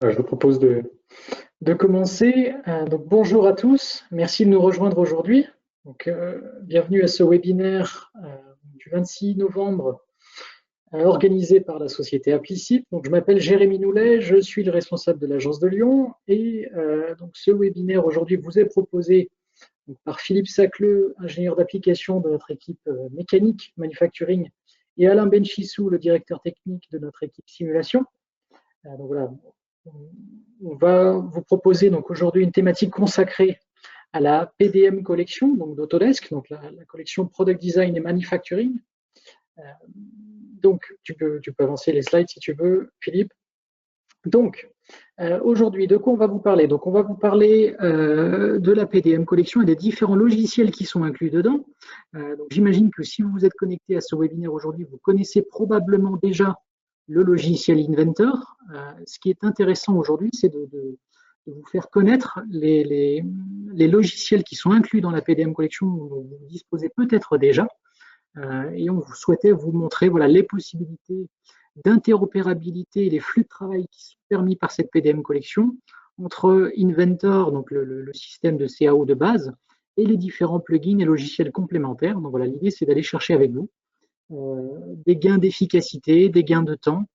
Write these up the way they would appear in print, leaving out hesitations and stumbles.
Je vous propose de commencer. Donc, bonjour à tous, merci de nous rejoindre aujourd'hui. Bienvenue à ce webinaire du 26 novembre organisé par la société Applicit. Donc, je m'appelle Jérémy Noulet, je suis le responsable de l'agence de Lyon et donc ce webinaire aujourd'hui vous est proposé par Philippe Sacleux, ingénieur d'application de notre équipe mécanique, manufacturing, et Alain Benchissou, le directeur technique de notre équipe simulation. Donc voilà, on va vous proposer donc aujourd'hui une thématique consacrée à la PDM collection donc d'Autodesk, donc la collection Product Design et Manufacturing. Donc tu peux avancer les slides si tu veux, Philippe. Donc aujourd'hui, de quoi on va vous parler? Donc on va vous parler de la PDM collection et des différents logiciels qui sont inclus dedans. Donc j'imagine que si vous vous êtes connecté à ce webinaire aujourd'hui, vous connaissez probablement déjà le logiciel Inventor. Ce qui est intéressant aujourd'hui, c'est de vous faire connaître les logiciels qui sont inclus dans la PDM Collection dont vous disposez peut-être déjà. Et on souhaitait vous montrer voilà, les possibilités d'interopérabilité et les flux de travail qui sont permis par cette PDM Collection entre Inventor, donc le système de CAO de base, et les différents plugins et logiciels complémentaires. Donc voilà, l'idée c'est d'aller chercher avec vous des gains d'efficacité, des gains de temps,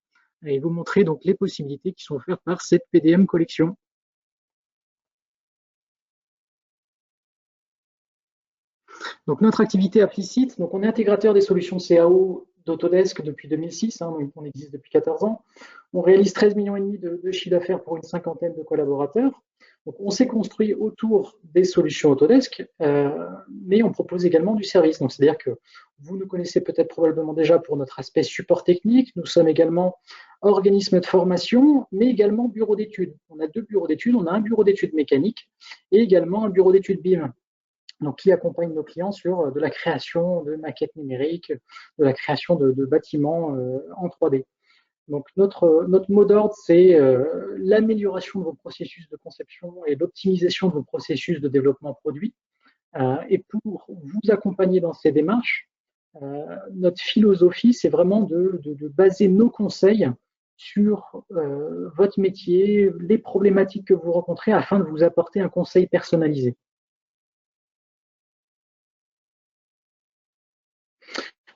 et vous montrer donc les possibilités qui sont offertes par cette PDM collection. Donc notre activité Applicit, donc on est intégrateur des solutions CAO d'Autodesk depuis 2006, donc on existe depuis 14 ans. On réalise 13,5 millions de chiffre d'affaires pour une cinquantaine de collaborateurs. Donc on s'est construit autour des solutions Autodesk, mais on propose également du service. Donc c'est-à-dire que vous nous connaissez peut-être probablement déjà pour notre aspect support technique. Nous sommes également organisme de formation, mais également bureau d'études. On a 2 bureaux d'études. On a un bureau d'études mécanique et également un bureau d'études BIM. Donc, qui accompagne nos clients sur de la création de maquettes numériques, de la création de bâtiments en 3D. Donc, notre mot d'ordre, c'est l'amélioration de vos processus de conception et l'optimisation de vos processus de développement produit. Et pour vous accompagner dans ces démarches, notre philosophie, c'est vraiment de baser nos conseils sur votre métier, les problématiques que vous rencontrez, afin de vous apporter un conseil personnalisé.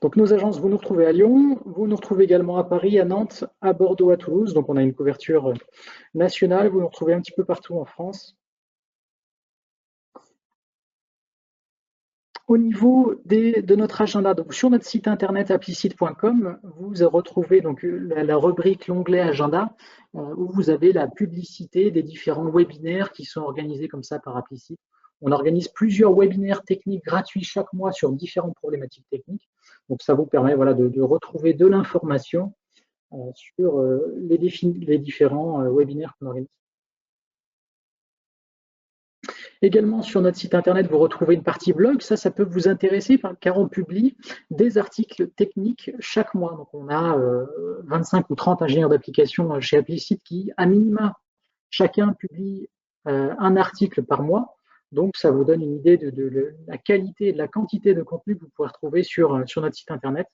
Donc nos agences, vous nous retrouvez à Lyon, vous nous retrouvez également à Paris, à Nantes, à Bordeaux, à Toulouse. Donc on a une couverture nationale, vous nous retrouvez un petit peu partout en France. Au niveau de notre agenda, donc sur notre site internet applicit.com, vous retrouvez donc la rubrique, l'onglet agenda, où vous avez la publicité des différents webinaires qui sont organisés comme ça par Applicit. On organise plusieurs webinaires techniques gratuits chaque mois sur différentes problématiques techniques. Donc ça vous permet voilà, de retrouver de l'information sur les différents webinaires qu'on organise. Également, sur notre site internet, vous retrouvez une partie blog. Ça peut vous intéresser car on publie des articles techniques chaque mois. Donc, on a 25 ou 30 ingénieurs d'application chez Applicit qui, à minima, chacun publie un article par mois. Donc, ça vous donne une idée de la qualité et de la quantité de contenu que vous pouvez retrouver sur notre site internet,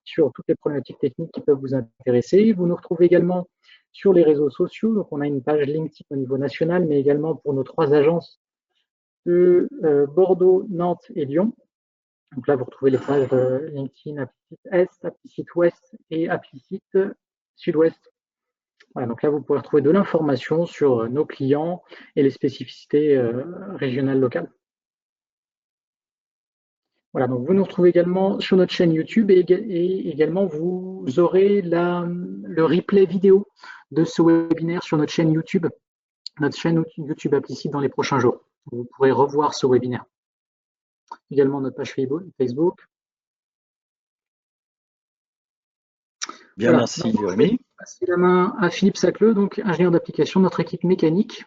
sur toutes les problématiques techniques qui peuvent vous intéresser. Vous nous retrouvez également sur les réseaux sociaux. Donc, on a une page LinkedIn au niveau national, mais également pour nos 3 agences de Bordeaux, Nantes et Lyon. Donc là, vous retrouvez les pages LinkedIn Applicit Est, Applicit Ouest et Applicit Sud-Ouest. Voilà, donc là, vous pouvez retrouver de l'information sur nos clients et les spécificités régionales locales. Voilà, donc vous nous retrouvez également sur notre chaîne YouTube et également vous aurez le replay vidéo de ce webinaire sur notre chaîne YouTube Applicit dans les prochains jours. Vous pourrez revoir ce webinaire. Également notre page Facebook. Bien, voilà. Merci Jérémy. Je vais passer la main à Philippe Sacleux, donc ingénieur d'application de notre équipe mécanique.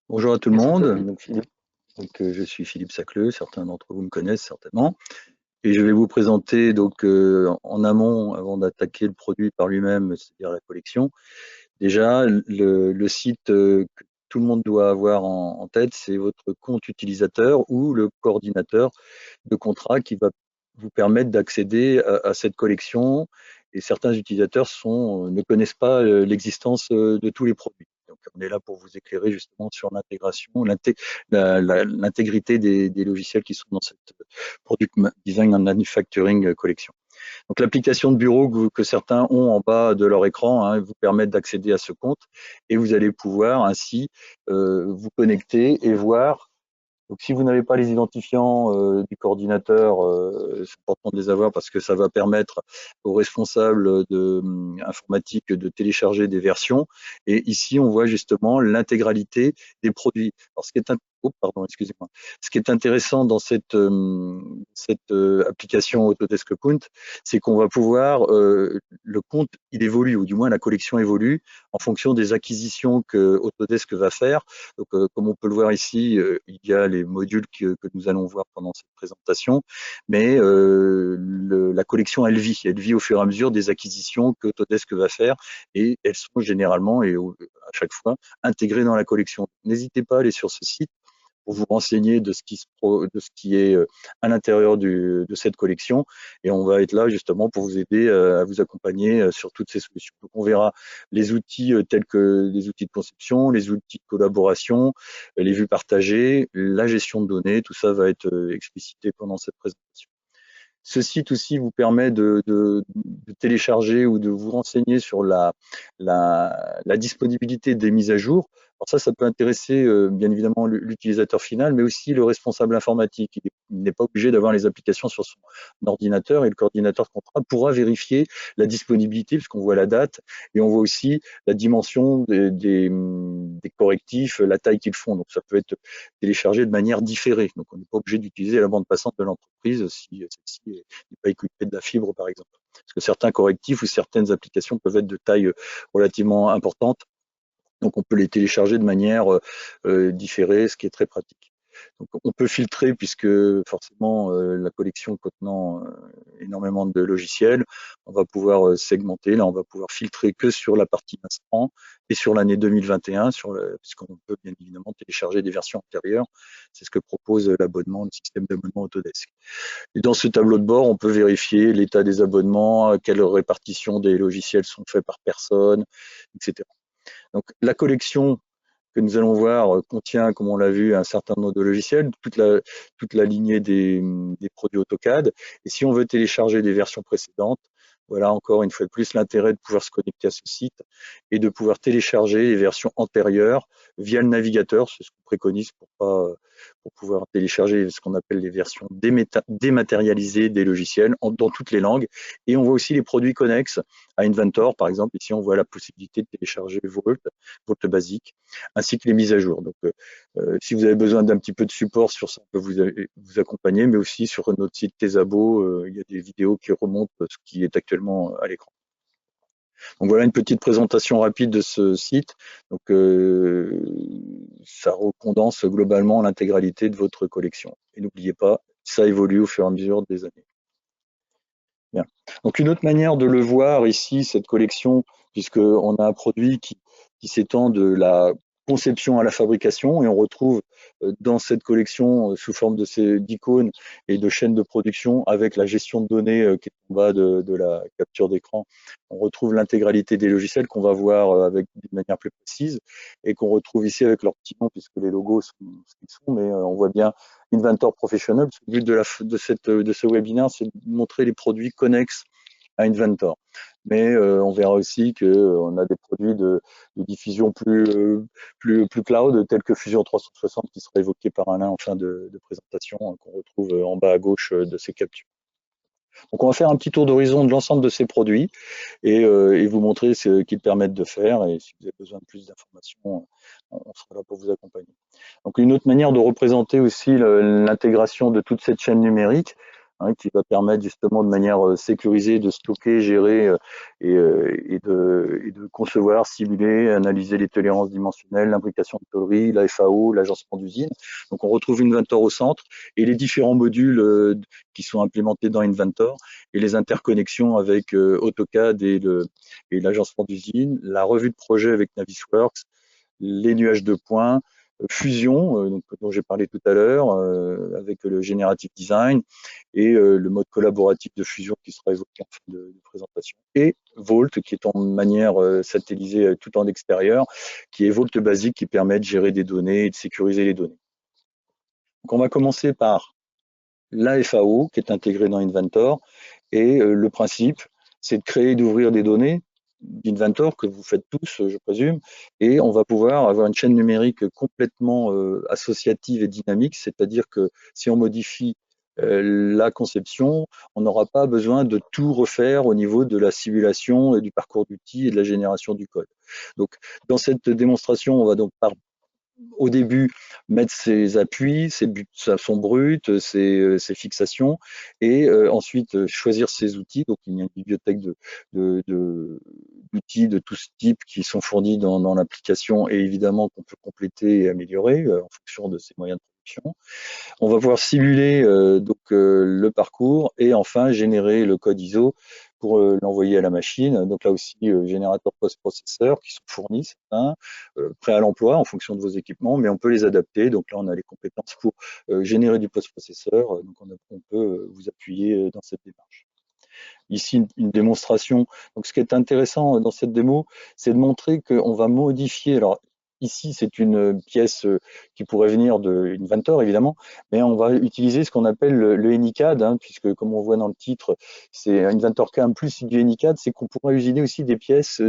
Bonjour à tout le monde. Donc, je suis Philippe Sacleux, certains d'entre vous me connaissent certainement. Et je vais vous présenter donc en amont, avant d'attaquer le produit par lui-même, c'est-à-dire la collection. Déjà, le site que tout le monde doit avoir en tête, c'est votre compte utilisateur ou le coordinateur de contrat qui va vous permettre d'accéder à cette collection et certains utilisateurs ne connaissent pas l'existence de tous les produits. Donc, on est là pour vous éclairer justement sur l'intégration, l'intégrité des logiciels qui sont dans cette Product Design and Manufacturing collection. Donc, l'application de bureau que certains ont en bas de leur écran vous permet d'accéder à ce compte et vous allez pouvoir ainsi vous connecter et voir. Donc, si vous n'avez pas les identifiants du coordinateur, c'est important de les avoir parce que ça va permettre aux responsables informatiques de télécharger des versions. Et ici, on voit justement l'intégralité des produits. Alors, excusez-moi. Ce qui est intéressant dans cette application Autodesk Count, c'est qu'on va pouvoir, le compte, il évolue, ou du moins la collection évolue en fonction des acquisitions que Autodesk va faire. Donc, comme on peut le voir ici, il y a les modules que nous allons voir pendant cette présentation, mais la collection, elle vit au fur et à mesure des acquisitions que Autodesk va faire, et elles sont généralement et à chaque fois intégrées dans la collection. N'hésitez pas à aller sur ce site pour vous renseigner de ce qui est à l'intérieur de cette collection. Et on va être là justement pour vous aider à vous accompagner sur toutes ces solutions. Donc, on verra les outils tels que les outils de conception, les outils de collaboration, les vues partagées, la gestion de données. Tout ça va être explicité pendant cette présentation. Ce site aussi vous permet de télécharger ou de vous renseigner sur la disponibilité des mises à jour. Alors ça peut intéresser bien évidemment l'utilisateur final, mais aussi le responsable informatique. Il n'est pas obligé d'avoir les applications sur son ordinateur et le coordinateur de contrat pourra vérifier la disponibilité puisqu'on voit la date et on voit aussi la dimension des correctifs, la taille qu'ils font. Donc ça peut être téléchargé de manière différée. Donc on n'est pas obligé d'utiliser la bande passante de l'entreprise si celle-ci n'est pas équipée de la fibre par exemple. Parce que certains correctifs ou certaines applications peuvent être de taille relativement importante. Donc, on peut les télécharger de manière différée, ce qui est très pratique. Donc, on peut filtrer puisque forcément la collection contenant énormément de logiciels, on va pouvoir segmenter. Là, on va pouvoir filtrer que sur la partie instant et sur l'année 2021, puisqu'on peut bien évidemment télécharger des versions antérieures. C'est ce que propose l'abonnement, le système d'abonnement Autodesk. Et dans ce tableau de bord, on peut vérifier l'état des abonnements, quelle répartition des logiciels sont faits par personne, etc. Donc, la collection que nous allons voir contient, comme on l'a vu, un certain nombre de logiciels, toute la lignée des produits AutoCAD. Et si on veut télécharger des versions précédentes, voilà encore une fois de plus l'intérêt de pouvoir se connecter à ce site et de pouvoir télécharger les versions antérieures via le navigateur. C'est ce qu'on préconise pour pouvoir télécharger ce qu'on appelle les versions dématérialisées des logiciels dans toutes les langues. Et on voit aussi les produits connexes à Inventor. Par exemple, ici, on voit la possibilité de télécharger Vault basique, ainsi que les mises à jour. Donc, si vous avez besoin d'un petit peu de support sur ça, on peut vous accompagner, mais aussi sur notre site Tesabo, il y a des vidéos qui remontent ce qui est actuellement à l'écran. Donc voilà une petite présentation rapide de ce site. Donc ça recondense globalement l'intégralité de votre collection. Et n'oubliez pas, ça évolue au fur et à mesure des années. Bien. Donc une autre manière de le voir ici, cette collection, puisqu'on a un produit qui s'étend de la conception à la fabrication, et on retrouve dans cette collection sous forme d'icônes et de chaînes de production avec la gestion de données qui est en bas de la capture d'écran. On retrouve l'intégralité des logiciels qu'on va voir avec de manière plus précise et qu'on retrouve ici avec leur petit nom puisque les logos sont ce qu'ils sont, mais on voit bien Inventor Professional. Le but de ce webinaire, c'est de montrer les produits connexes à Inventor. Mais on verra aussi qu'on a des produits de diffusion plus cloud, tels que Fusion 360, qui sera évoqué par Alain en fin de présentation, qu'on retrouve en bas à gauche de ces captures. Donc, on va faire un petit tour d'horizon de l'ensemble de ces produits et vous montrer ce qu'ils permettent de faire. Et si vous avez besoin de plus d'informations, on sera là pour vous accompagner. Donc, une autre manière de représenter aussi l'intégration de toute cette chaîne numérique, qui va permettre justement de manière sécurisée de stocker, gérer et de concevoir, simuler, analyser les tolérances dimensionnelles, l'imbrication de tôlerie, la FAO, l'agencement d'usine. Donc on retrouve Inventor au centre et les différents modules qui sont implémentés dans Inventor et les interconnexions avec AutoCAD et l'agencement d'usine, la revue de projet avec Navisworks, les nuages de points, fusion, dont j'ai parlé tout à l'heure, avec le Generative Design et le mode collaboratif de fusion qui sera évoqué en fin de présentation. Et Vault, qui est en manière satellisée tout en extérieur, qui est Vault basique qui permet de gérer des données et de sécuriser les données. Donc on va commencer par la FAO qui est intégrée dans Inventor. Et le principe, c'est de créer et d'ouvrir des données d'Inventor que vous faites tous, je présume, et on va pouvoir avoir une chaîne numérique complètement associative et dynamique, c'est-à-dire que si on modifie la conception, on n'aura pas besoin de tout refaire au niveau de la simulation et du parcours d'outils et de la génération du code. Donc, dans cette démonstration, on va donc au début mettre ses appuis, son brut, ses fixations, et ensuite choisir ses outils. Donc il y a une bibliothèque d'outils de tout ce type qui sont fournis dans l'application et évidemment qu'on peut compléter et améliorer en fonction de ses moyens de production. On va pouvoir simuler le parcours et enfin générer le code ISO pour l'envoyer à la machine. Donc là aussi, générateur post-processeur qui sont fournis, certains, prêts à l'emploi en fonction de vos équipements, mais on peut les adapter. Donc là, on a les compétences pour générer du post-processeur. Donc on peut vous appuyer dans cette démarche. Ici, une démonstration. Donc ce qui est intéressant dans cette démo, c'est de montrer qu'on va modifier. Alors, ici, c'est une pièce qui pourrait venir de Inventor, évidemment, mais on va utiliser ce qu'on appelle le Anycad, puisque comme on voit dans le titre, c'est Inventor CAM plus du Anycad, c'est qu'on pourra utiliser aussi des pièces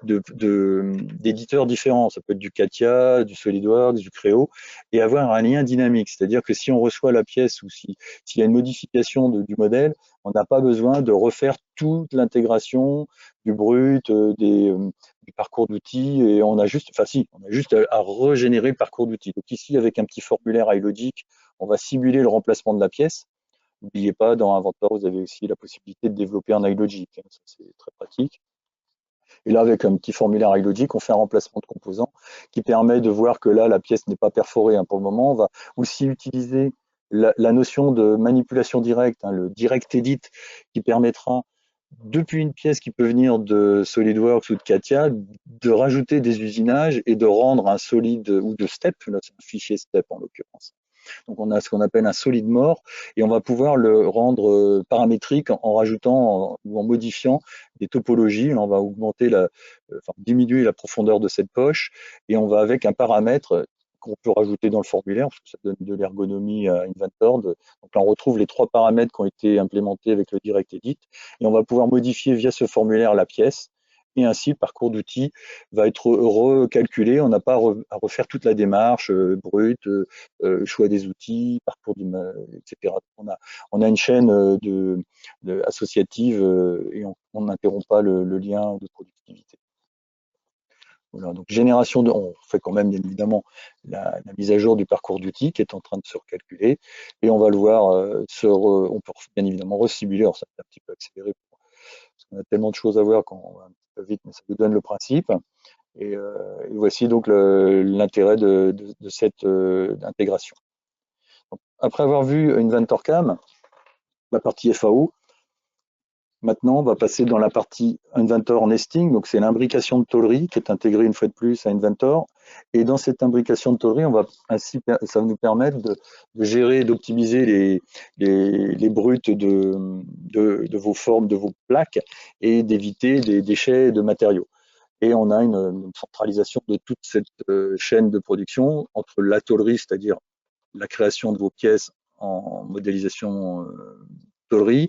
d'éditeurs différents. Ça peut être du CATIA, du SolidWorks, du Creo, et avoir un lien dynamique. C'est-à-dire que si on reçoit la pièce ou s'il y a une modification du modèle, on n'a pas besoin de refaire toute l'intégration du brut, du parcours d'outils, et on a juste à régénérer le parcours d'outils. Donc ici, avec un petit formulaire iLogic, on va simuler le remplacement de la pièce. N'oubliez pas, dans Inventor, vous avez aussi la possibilité de développer un iLogic. Ça, c'est très pratique. Et là, avec un petit formulaire iLogic, on fait un remplacement de composants qui permet de voir que là, la pièce n'est pas perforée pour le moment. On va aussi utiliser la notion de manipulation directe, le direct edit, qui permettra, depuis une pièce qui peut venir de SolidWorks ou de CATIA, de rajouter des usinages et de rendre un solide, ou de step, là c'est un fichier step en l'occurrence. Donc on a ce qu'on appelle un solide mort et on va pouvoir le rendre paramétrique en rajoutant ou en modifiant des topologies. On va augmenter diminuer la profondeur de cette poche et on va avec un paramètre qu'on peut rajouter dans le formulaire, parce que ça donne de l'ergonomie à Inventor. Donc là, on retrouve les 3 paramètres qui ont été implémentés avec le Direct Edit, et on va pouvoir modifier via ce formulaire la pièce, et ainsi le parcours d'outils va être recalculé. On n'a pas à refaire toute la démarche brute, choix des outils, parcours etc. On a une chaîne associative et on n'interrompt pas le lien de productivité. Voilà, donc on fait quand même bien évidemment la mise à jour du parcours d'outils qui est en train de se recalculer, et on va le voir on peut bien évidemment resimuler. Alors ça va un petit peu accéléré parce qu'on a tellement de choses à voir qu'on va un petit peu vite, mais ça vous donne le principe. Et voici donc l'intérêt de cette intégration. Donc, après avoir vu Inventor CAM, la partie FAO, maintenant, on va passer dans la partie Inventor Nesting. Donc, c'est l'imbrication de tôlerie qui est intégrée une fois de plus à Inventor. Et dans cette imbrication de tôlerie, ça va nous permettre de gérer, d'optimiser les brutes de vos formes, de vos plaques, et d'éviter des déchets de matériaux. Et on a une centralisation de toute cette chaîne de production entre la tôlerie, c'est-à-dire la création de vos pièces en modélisation tôlerie,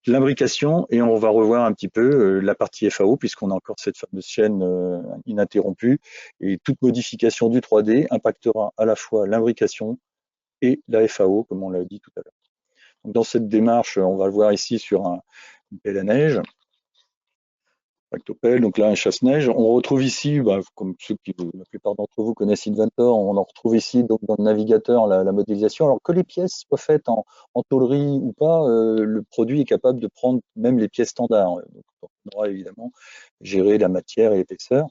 l'imbrication, et on va revoir un petit peu la partie FAO, puisqu'on a encore cette fameuse chaîne ininterrompue, et toute modification du 3D impactera à la fois l'imbrication et la FAO, comme on l'a dit tout à l'heure. Donc, dans cette démarche, on va le voir ici sur une pelle à neige. Tractopelle, donc là un chasse-neige. On retrouve ici, comme la plupart d'entre vous connaissent Inventor, on en retrouve ici donc dans le navigateur la modélisation. Alors que les pièces soient faites en tôlerie ou pas, le produit est capable de prendre même les pièces standards. Donc, on aura évidemment géré la matière et l'épaisseur.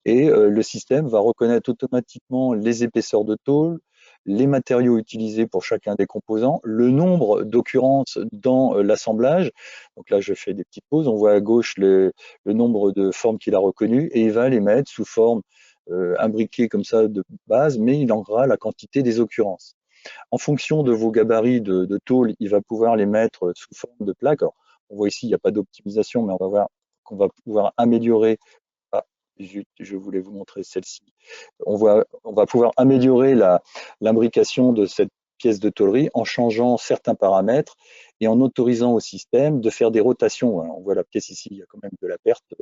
Et le système va reconnaître automatiquement les épaisseurs de tôle, les matériaux utilisés pour chacun des composants, le nombre d'occurrences dans l'assemblage. Donc là, je fais des petites pauses. On voit à gauche le nombre de formes qu'il a reconnues, et il va les mettre sous forme imbriqué comme ça de base, mais il aura la quantité des occurrences. En fonction de vos gabarits de tôle, il va pouvoir les mettre sous forme de plaques. Alors, on voit ici, il n'y a pas d'optimisation, mais on va voir qu'on va pouvoir améliorer. Ah, je voulais vous montrer celle-ci. On va pouvoir améliorer l'imbrication de cette pièce de tôlerie en changeant certains paramètres et en autorisant au système de faire des rotations. On voit la pièce ici, il y a quand même de la perte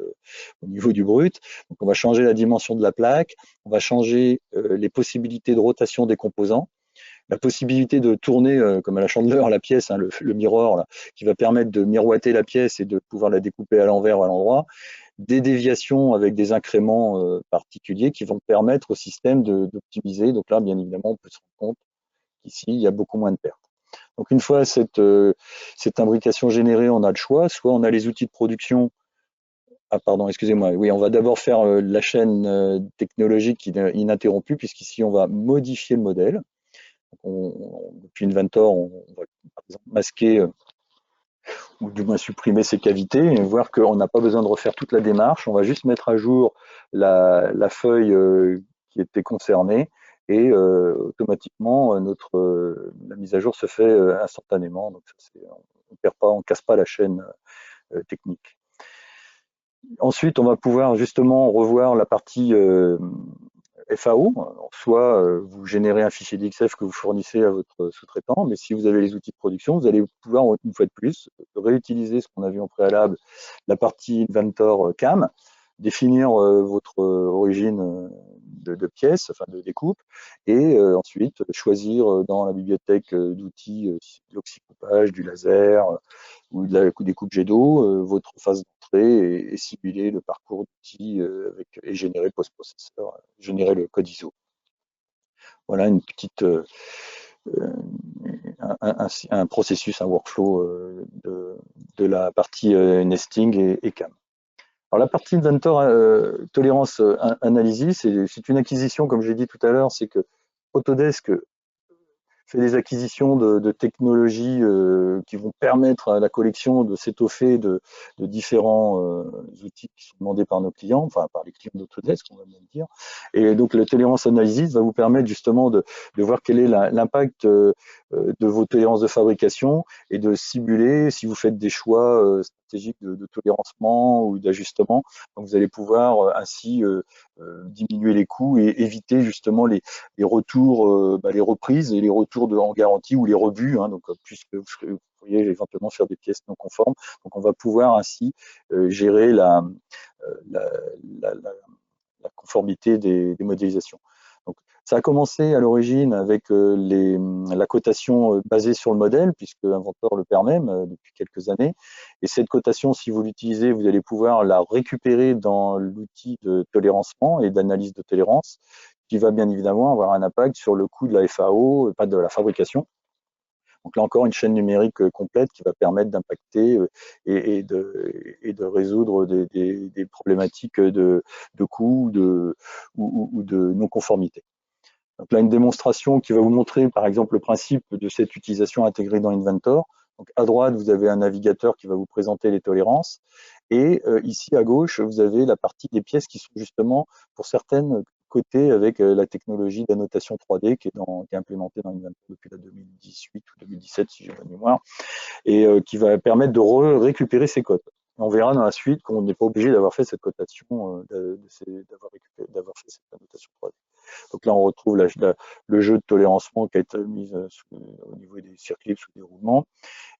au niveau du brut. Donc on va changer la dimension de la plaque, on va changer les possibilités de rotation des composants, la possibilité de tourner comme à la chandeleur la pièce, hein, le mirror là, qui va permettre de miroiter la pièce et de pouvoir la découper à l'envers ou à l'endroit, des déviations avec des incréments particuliers qui vont permettre au système d'optimiser. Donc là, bien évidemment, on peut se rendre compte qu'ici, il y a beaucoup moins de pertes. Donc une fois cette imbrication générée, on a le choix, soit on a les outils de production. Ah pardon, excusez-moi. Oui, on va d'abord faire la chaîne technologique ininterrompue, puisqu'ici, on va modifier le modèle. Depuis Inventor, on va par exemple masquer ou du moins supprimer ces cavités et voir qu'on n'a pas besoin de refaire toute la démarche. On va juste mettre à jour la feuille qui était concernée et automatiquement la mise à jour se fait instantanément. Donc on perd pas, on casse pas la chaîne technique. Ensuite, on va pouvoir justement revoir la partie FAO, soit vous générez un fichier d'XF que vous fournissez à votre sous-traitant, mais si vous avez les outils de production, vous allez pouvoir, une fois de plus, réutiliser ce qu'on a vu en préalable, la partie Inventor CAM, définir votre origine de pièces, enfin de découpe, et ensuite choisir dans la bibliothèque d'outils l'oxycoupage, du laser ou des coupes jet d'eau, votre phase d'entrée et simuler le parcours d'outils et générer post-processeur, générer le code ISO. Voilà une petite un processus, un workflow de la partie nesting et CAM. Alors la partie Inventor tolérance analysis, c'est une acquisition, comme j'ai dit tout à l'heure, c'est que Autodesk fait des acquisitions de technologies qui vont permettre à la collection de s'étoffer de différents outils qui sont demandés par nos clients, enfin par les clients d'Autodesk, on va bien dire. Et donc le tolérance analysis va vous permettre justement de voir quel est l'impact de vos tolérances de fabrication et de simuler si vous faites des choix stratégiques de tolérancement ou d'ajustement. Donc vous allez pouvoir ainsi diminuer les coûts et éviter justement les retours, les reprises et les retours en garantie ou les rebuts, hein, donc puisque vous pourriez éventuellement faire des pièces non conformes. Donc on va pouvoir ainsi gérer la conformité des modélisations. Donc, ça a commencé à l'origine avec la cotation basée sur le modèle, puisque Inventor le permet depuis quelques années. Et cette cotation, si vous l'utilisez, vous allez pouvoir la récupérer dans l'outil de tolérancement et d'analyse de tolérance, qui va bien évidemment avoir un impact sur le coût de la FAO, pas de la fabrication. Donc là encore, une chaîne numérique complète qui va permettre d'impacter et de résoudre des problématiques de coût ou de non-conformité. Donc là, une démonstration qui va vous montrer, par exemple, le principe de cette utilisation intégrée dans Inventor. Donc à droite, vous avez un navigateur qui va vous présenter les tolérances. Et ici, à gauche, vous avez la partie des pièces qui sont justement, pour certaines, cotées avec la technologie d'annotation 3D qui est implémentée dans Inventor depuis la 2018 ou 2017, si j'ai bonne mémoire, et qui va permettre de récupérer ces codes. On verra dans la suite qu'on n'est pas obligé d'avoir fait cette cotation, d'avoir fait cette annotation 3D. Donc là, on retrouve le jeu de tolérancement qui a été mis au niveau des circlips ou des roulements.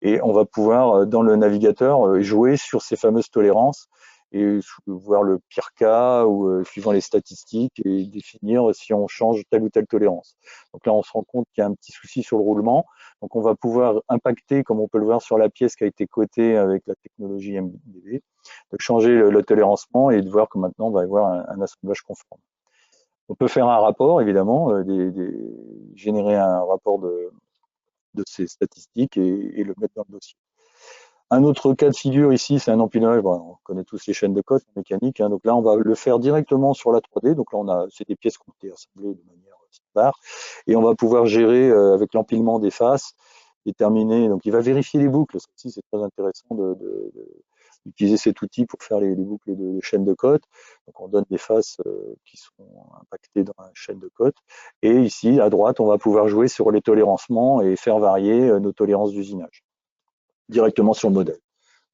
Et on va pouvoir, dans le navigateur, jouer sur ces fameuses tolérances et voir le pire cas ou suivant les statistiques et définir si on change telle ou telle tolérance. Donc là, on se rend compte qu'il y a un petit souci sur le roulement. Donc on va pouvoir impacter, comme on peut le voir sur la pièce qui a été cotée avec la technologie MBV, de changer le tolérancement et de voir que maintenant on va avoir un assemblage conforme. On peut faire un rapport, évidemment, générer un rapport de ces statistiques et le mettre dans le dossier. Un autre cas de figure ici, c'est un empilage. Bon, on connaît tous les chaînes de code mécaniques, hein, donc là, on va le faire directement sur la 3D. Donc là, c'est des pièces qui ont été assemblées de manière standard. Et on va pouvoir gérer avec l'empilement des faces, déterminer. Donc, il va vérifier les boucles. Ça aussi, c'est très intéressant utiliser cet outil pour faire les boucles de chaîne de cote. Donc on donne des faces qui sont impactées dans la chaîne de cote. Et ici, à droite, on va pouvoir jouer sur les tolérancements et faire varier nos tolérances d'usinage directement sur le modèle.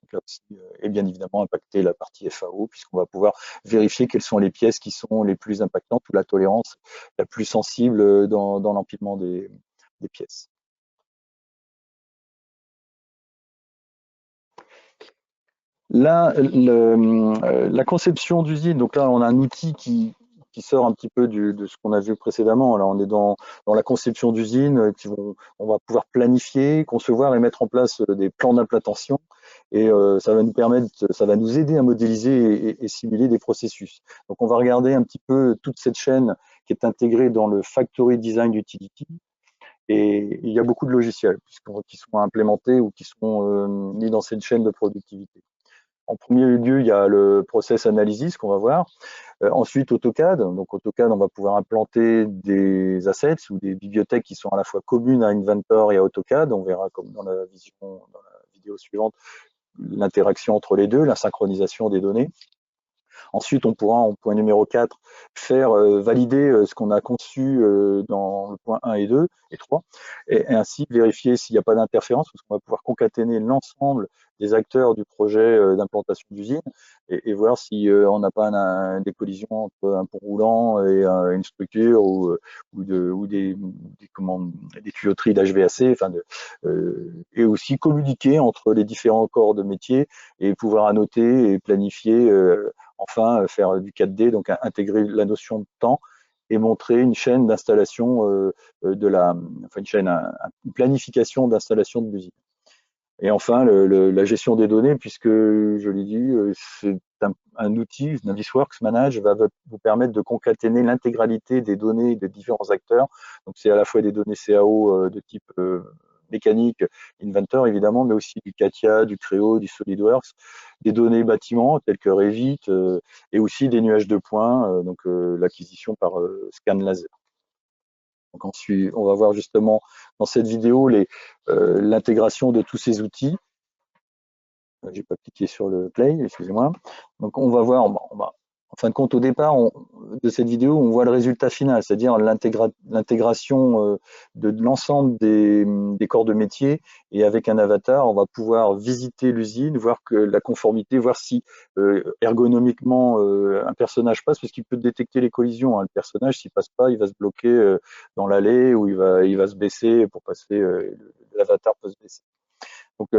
Donc là aussi, et bien évidemment impacter la partie FAO, puisqu'on va pouvoir vérifier quelles sont les pièces qui sont les plus impactantes ou la tolérance la plus sensible dans l'empilement des pièces. Là, la conception d'usine, donc là, on a un outil qui sort un petit peu de ce qu'on a vu précédemment. Là, on est dans la conception d'usine, on va pouvoir planifier, concevoir et mettre en place des plans d'implantation. Et ça va nous permettre, ça va nous aider à modéliser et simuler des processus. Donc, on va regarder un petit peu toute cette chaîne qui est intégrée dans le Factory Design Utility. Et il y a beaucoup de logiciels qui sont implémentés ou qui sont mis dans cette chaîne de productivité. En premier lieu, il y a le process analysis qu'on va voir. Ensuite, AutoCAD. Donc, AutoCAD, on va pouvoir implanter des assets ou des bibliothèques qui sont à la fois communes à Inventor et à AutoCAD. On verra comme dans la vidéo suivante, l'interaction entre les deux, la synchronisation des données. Ensuite, on pourra, en point numéro 4, faire valider ce qu'on a conçu dans le point 1 et 2 et 3, et ainsi vérifier s'il n'y a pas d'interférence, parce qu'on va pouvoir concaténer l'ensemble des acteurs du projet d'implantation d'usine et voir si on n'a pas des collisions entre un pont roulant et une structure ou des tuyauteries d'HVAC, et aussi communiquer entre les différents corps de métier et pouvoir annoter et planifier enfin faire du 4D, donc intégrer la notion de temps et montrer une chaîne d'installation une planification d'installation de l'usine. Et enfin, la gestion des données, puisque je l'ai dit, c'est un outil, Navisworks Manage, va vous permettre de concaténer l'intégralité des données des différents acteurs. Donc, c'est à la fois des données CAO de type mécanique, Inventor évidemment, mais aussi du CATIA, du Creo, du SolidWorks, des données bâtiments telles que Revit, et aussi des nuages de points, donc l'acquisition par scan laser. Donc ensuite, on va voir justement dans cette vidéo l'intégration de tous ces outils. J'ai pas cliqué sur le play, excusez-moi. Donc on va voir, en fin de compte, au départ de cette vidéo, on voit le résultat final, c'est-à-dire l'intégration de l'ensemble des corps de métier, et avec un avatar, on va pouvoir visiter l'usine, voir que la conformité, voir si ergonomiquement un personnage passe, parce qu'il peut détecter les collisions. Hein. Le personnage, s'il passe pas, il va se bloquer dans l'allée, ou il va se baisser pour passer, l'avatar peut se baisser. Donc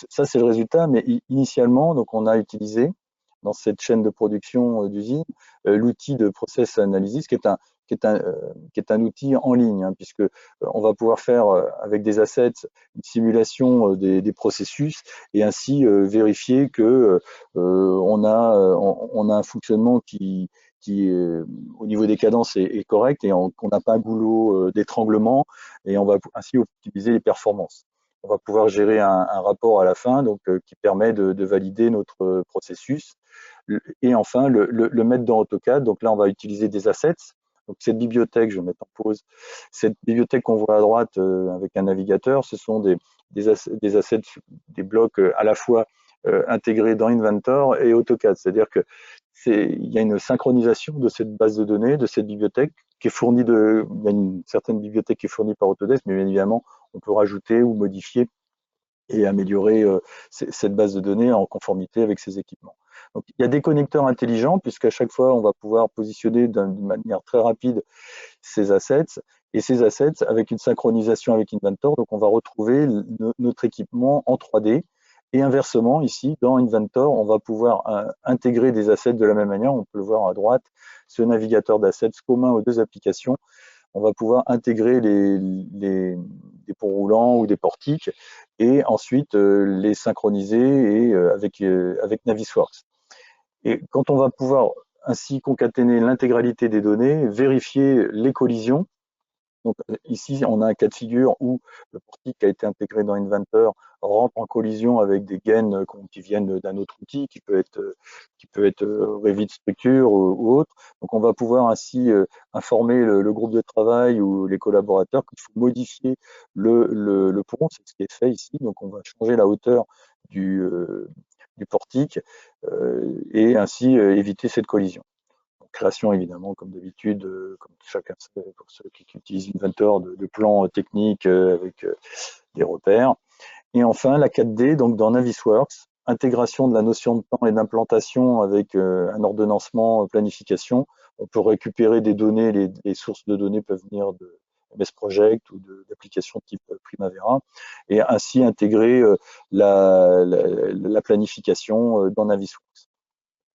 ça, c'est le résultat, mais initialement, donc on a utilisé dans cette chaîne de production d'usine l'outil de process analysis qui est un outil en ligne, hein, puisque on va pouvoir faire avec des assets une simulation des processus et ainsi vérifier que on a un fonctionnement qui au niveau des cadences est correct et qu'on n'a pas un goulot d'étranglement, et on va ainsi optimiser les performances. On va pouvoir gérer un rapport à la fin, donc qui permet de valider notre processus. Et enfin, le mettre dans AutoCAD. Donc là, on va utiliser des assets. Donc cette bibliothèque, je vais mettre en pause. Cette bibliothèque qu'on voit à droite avec un navigateur, ce sont des assets, des blocs à la fois intégrés dans Inventor et AutoCAD. C'est-à-dire que il y a une synchronisation de cette base de données, de cette bibliothèque, qui est fournie il y a une certaine bibliothèque qui est fournie par Autodesk, mais bien évidemment, on peut rajouter ou modifier et améliorer cette base de données en conformité avec ces équipements. Donc, il y a des connecteurs intelligents, puisqu'à chaque fois, on va pouvoir positionner d'une manière très rapide ces assets, et ces assets avec une synchronisation avec Inventor. Donc, on va retrouver notre équipement en 3D. Et inversement, ici, dans Inventor, on va pouvoir intégrer des assets de la même manière. On peut le voir à droite, ce navigateur d'assets commun aux deux applications. On va pouvoir intégrer des ponts roulants ou des portiques et ensuite les synchroniser et, avec Navisworks. Et quand on va pouvoir ainsi concaténer l'intégralité des données, vérifier les collisions, Donc ici, on a un cas de figure où le portique qui a été intégré dans Inventor rentre en collision avec des gaines qui viennent d'un autre outil, qui peut être Revit Structure ou autre. Donc on va pouvoir ainsi informer le groupe de travail ou les collaborateurs qu'il faut modifier le pont, c'est ce qui est fait ici. Donc on va changer la hauteur du portique et ainsi éviter cette collision. Création évidemment, comme d'habitude, comme chacun sait, pour ceux qui utilisent Inventor, de plans techniques avec des repères. Et enfin, la 4D, donc dans Navisworks, intégration de la notion de temps et d'implantation avec un ordonnancement, planification. On peut récupérer des données, les sources de données peuvent venir de MS Project ou d'applications type Primavera, et ainsi intégrer la planification dans Navisworks.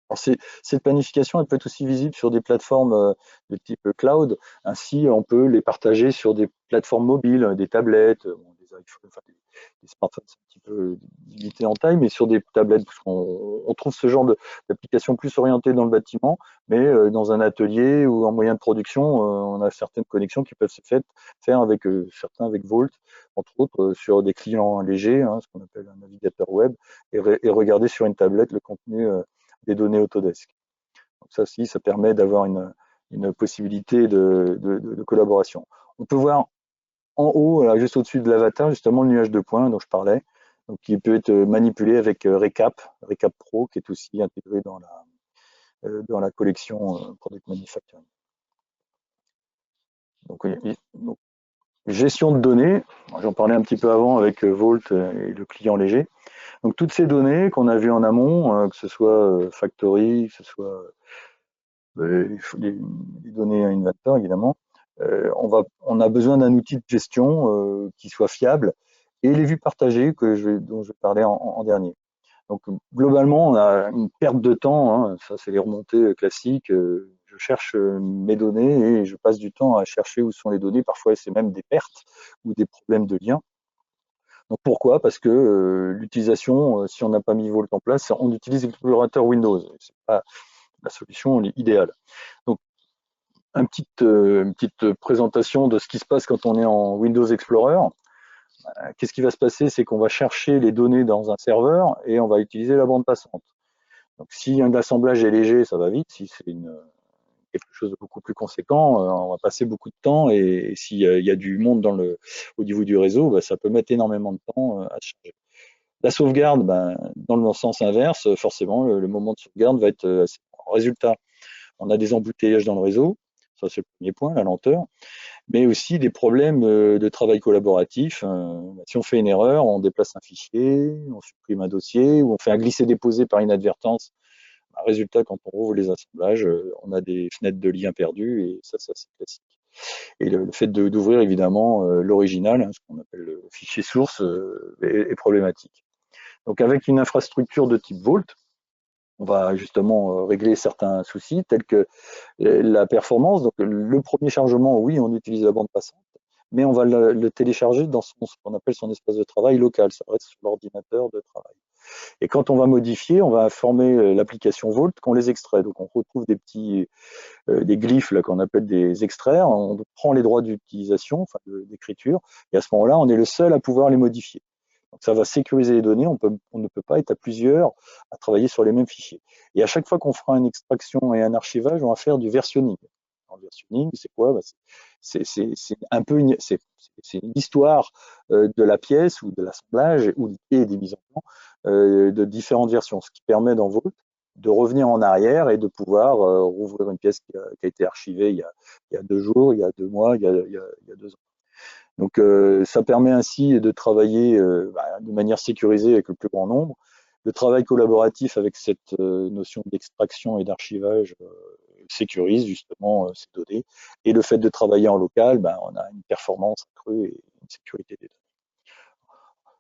Alors cette planification, elle peut être aussi visible sur des plateformes de type cloud. Ainsi, on peut les partager sur des plateformes mobiles, des tablettes, des iPhones, enfin, des smartphones, c'est un petit peu limité en taille, mais sur des tablettes, parce qu'on trouve ce genre d'application plus orientée dans le bâtiment, mais dans un atelier ou en moyen de production, on a certaines connexions qui peuvent se faire avec certains avec Volt, entre autres, sur des clients légers, hein, ce qu'on appelle un navigateur web, et regarder sur une tablette le contenu des données Autodesk. Donc ça aussi, ça permet d'avoir une possibilité de collaboration. On peut voir en haut, là, juste au-dessus de l'avatar, justement le nuage de points dont je parlais, donc qui peut être manipulé avec Recap Pro, qui est aussi intégré dans la collection Product Manufacturing. Donc, gestion de données, j'en parlais un petit peu avant avec Volt et le client léger. Donc toutes ces données qu'on a vues en amont, que ce soit Factory, que ce soit les données Inventor évidemment, on a besoin d'un outil de gestion qui soit fiable, et les vues partagées dont je parlais en dernier. Donc globalement, on a une perte de temps, hein, ça c'est les remontées classiques. Je cherche mes données et je passe du temps à chercher où sont les données. Parfois, c'est même des pertes ou des problèmes de lien. Donc pourquoi? Parce que l'utilisation, si on n'a pas mis Volt en place, on utilise l'explorateur Windows. C'est pas la solution idéale. Donc une petite présentation de ce qui se passe quand on est en Windows Explorer. Qu'est-ce qui va se passer? C'est qu'on va chercher les données dans un serveur et on va utiliser la bande passante. Donc si un assemblage est léger, ça va vite. Si c'est quelque chose de beaucoup plus conséquent, on va passer beaucoup de temps, et s'il y a du monde au niveau du réseau, bah, ça peut mettre énormément de temps à charger. La sauvegarde, dans le sens inverse, forcément, le moment de sauvegarde va être assez bon. Résultat, on a des embouteillages dans le réseau, ça c'est le premier point, la lenteur, mais aussi des problèmes de travail collaboratif. Si on fait une erreur, on déplace un fichier, on supprime un dossier, ou on fait un glisser-déposer par inadvertance. Résultat, quand on rouvre les assemblages, on a des fenêtres de lien perdues, et ça c'est classique. Et le fait d'ouvrir évidemment l'original, hein, ce qu'on appelle le fichier source, est problématique. Donc avec une infrastructure de type Volt, on va justement régler certains soucis tels que la performance. Donc le premier chargement, oui, on utilise la bande passante, mais on va le télécharger dans ce qu'on appelle son espace de travail local, ça reste sur l'ordinateur de travail. Et quand on va modifier, on va informer l'application Volt qu'on les extrait. Donc on retrouve des glyphes là qu'on appelle des extraire. On prend les droits d'utilisation, enfin d'écriture, et à ce moment-là, on est le seul à pouvoir les modifier. Donc ça va sécuriser les données. On ne peut pas être à plusieurs à travailler sur les mêmes fichiers. Et à chaque fois qu'on fera une extraction et un archivage, on va faire du versionning. Le versionning, c'est quoi? C'est un peu c'est une histoire de la pièce ou de l'assemblage et des mises en plan de différentes versions, ce qui permet dans Volt de revenir en arrière et de pouvoir rouvrir une pièce qui a été archivée il y a 2 jours, il y a 2 mois, il y a 2 ans. Donc ça permet ainsi de travailler de manière sécurisée avec le plus grand nombre. Le travail collaboratif avec cette notion d'extraction et d'archivage sécurise justement ces données. Et le fait de travailler en local, on a une performance accrue et une sécurité des données.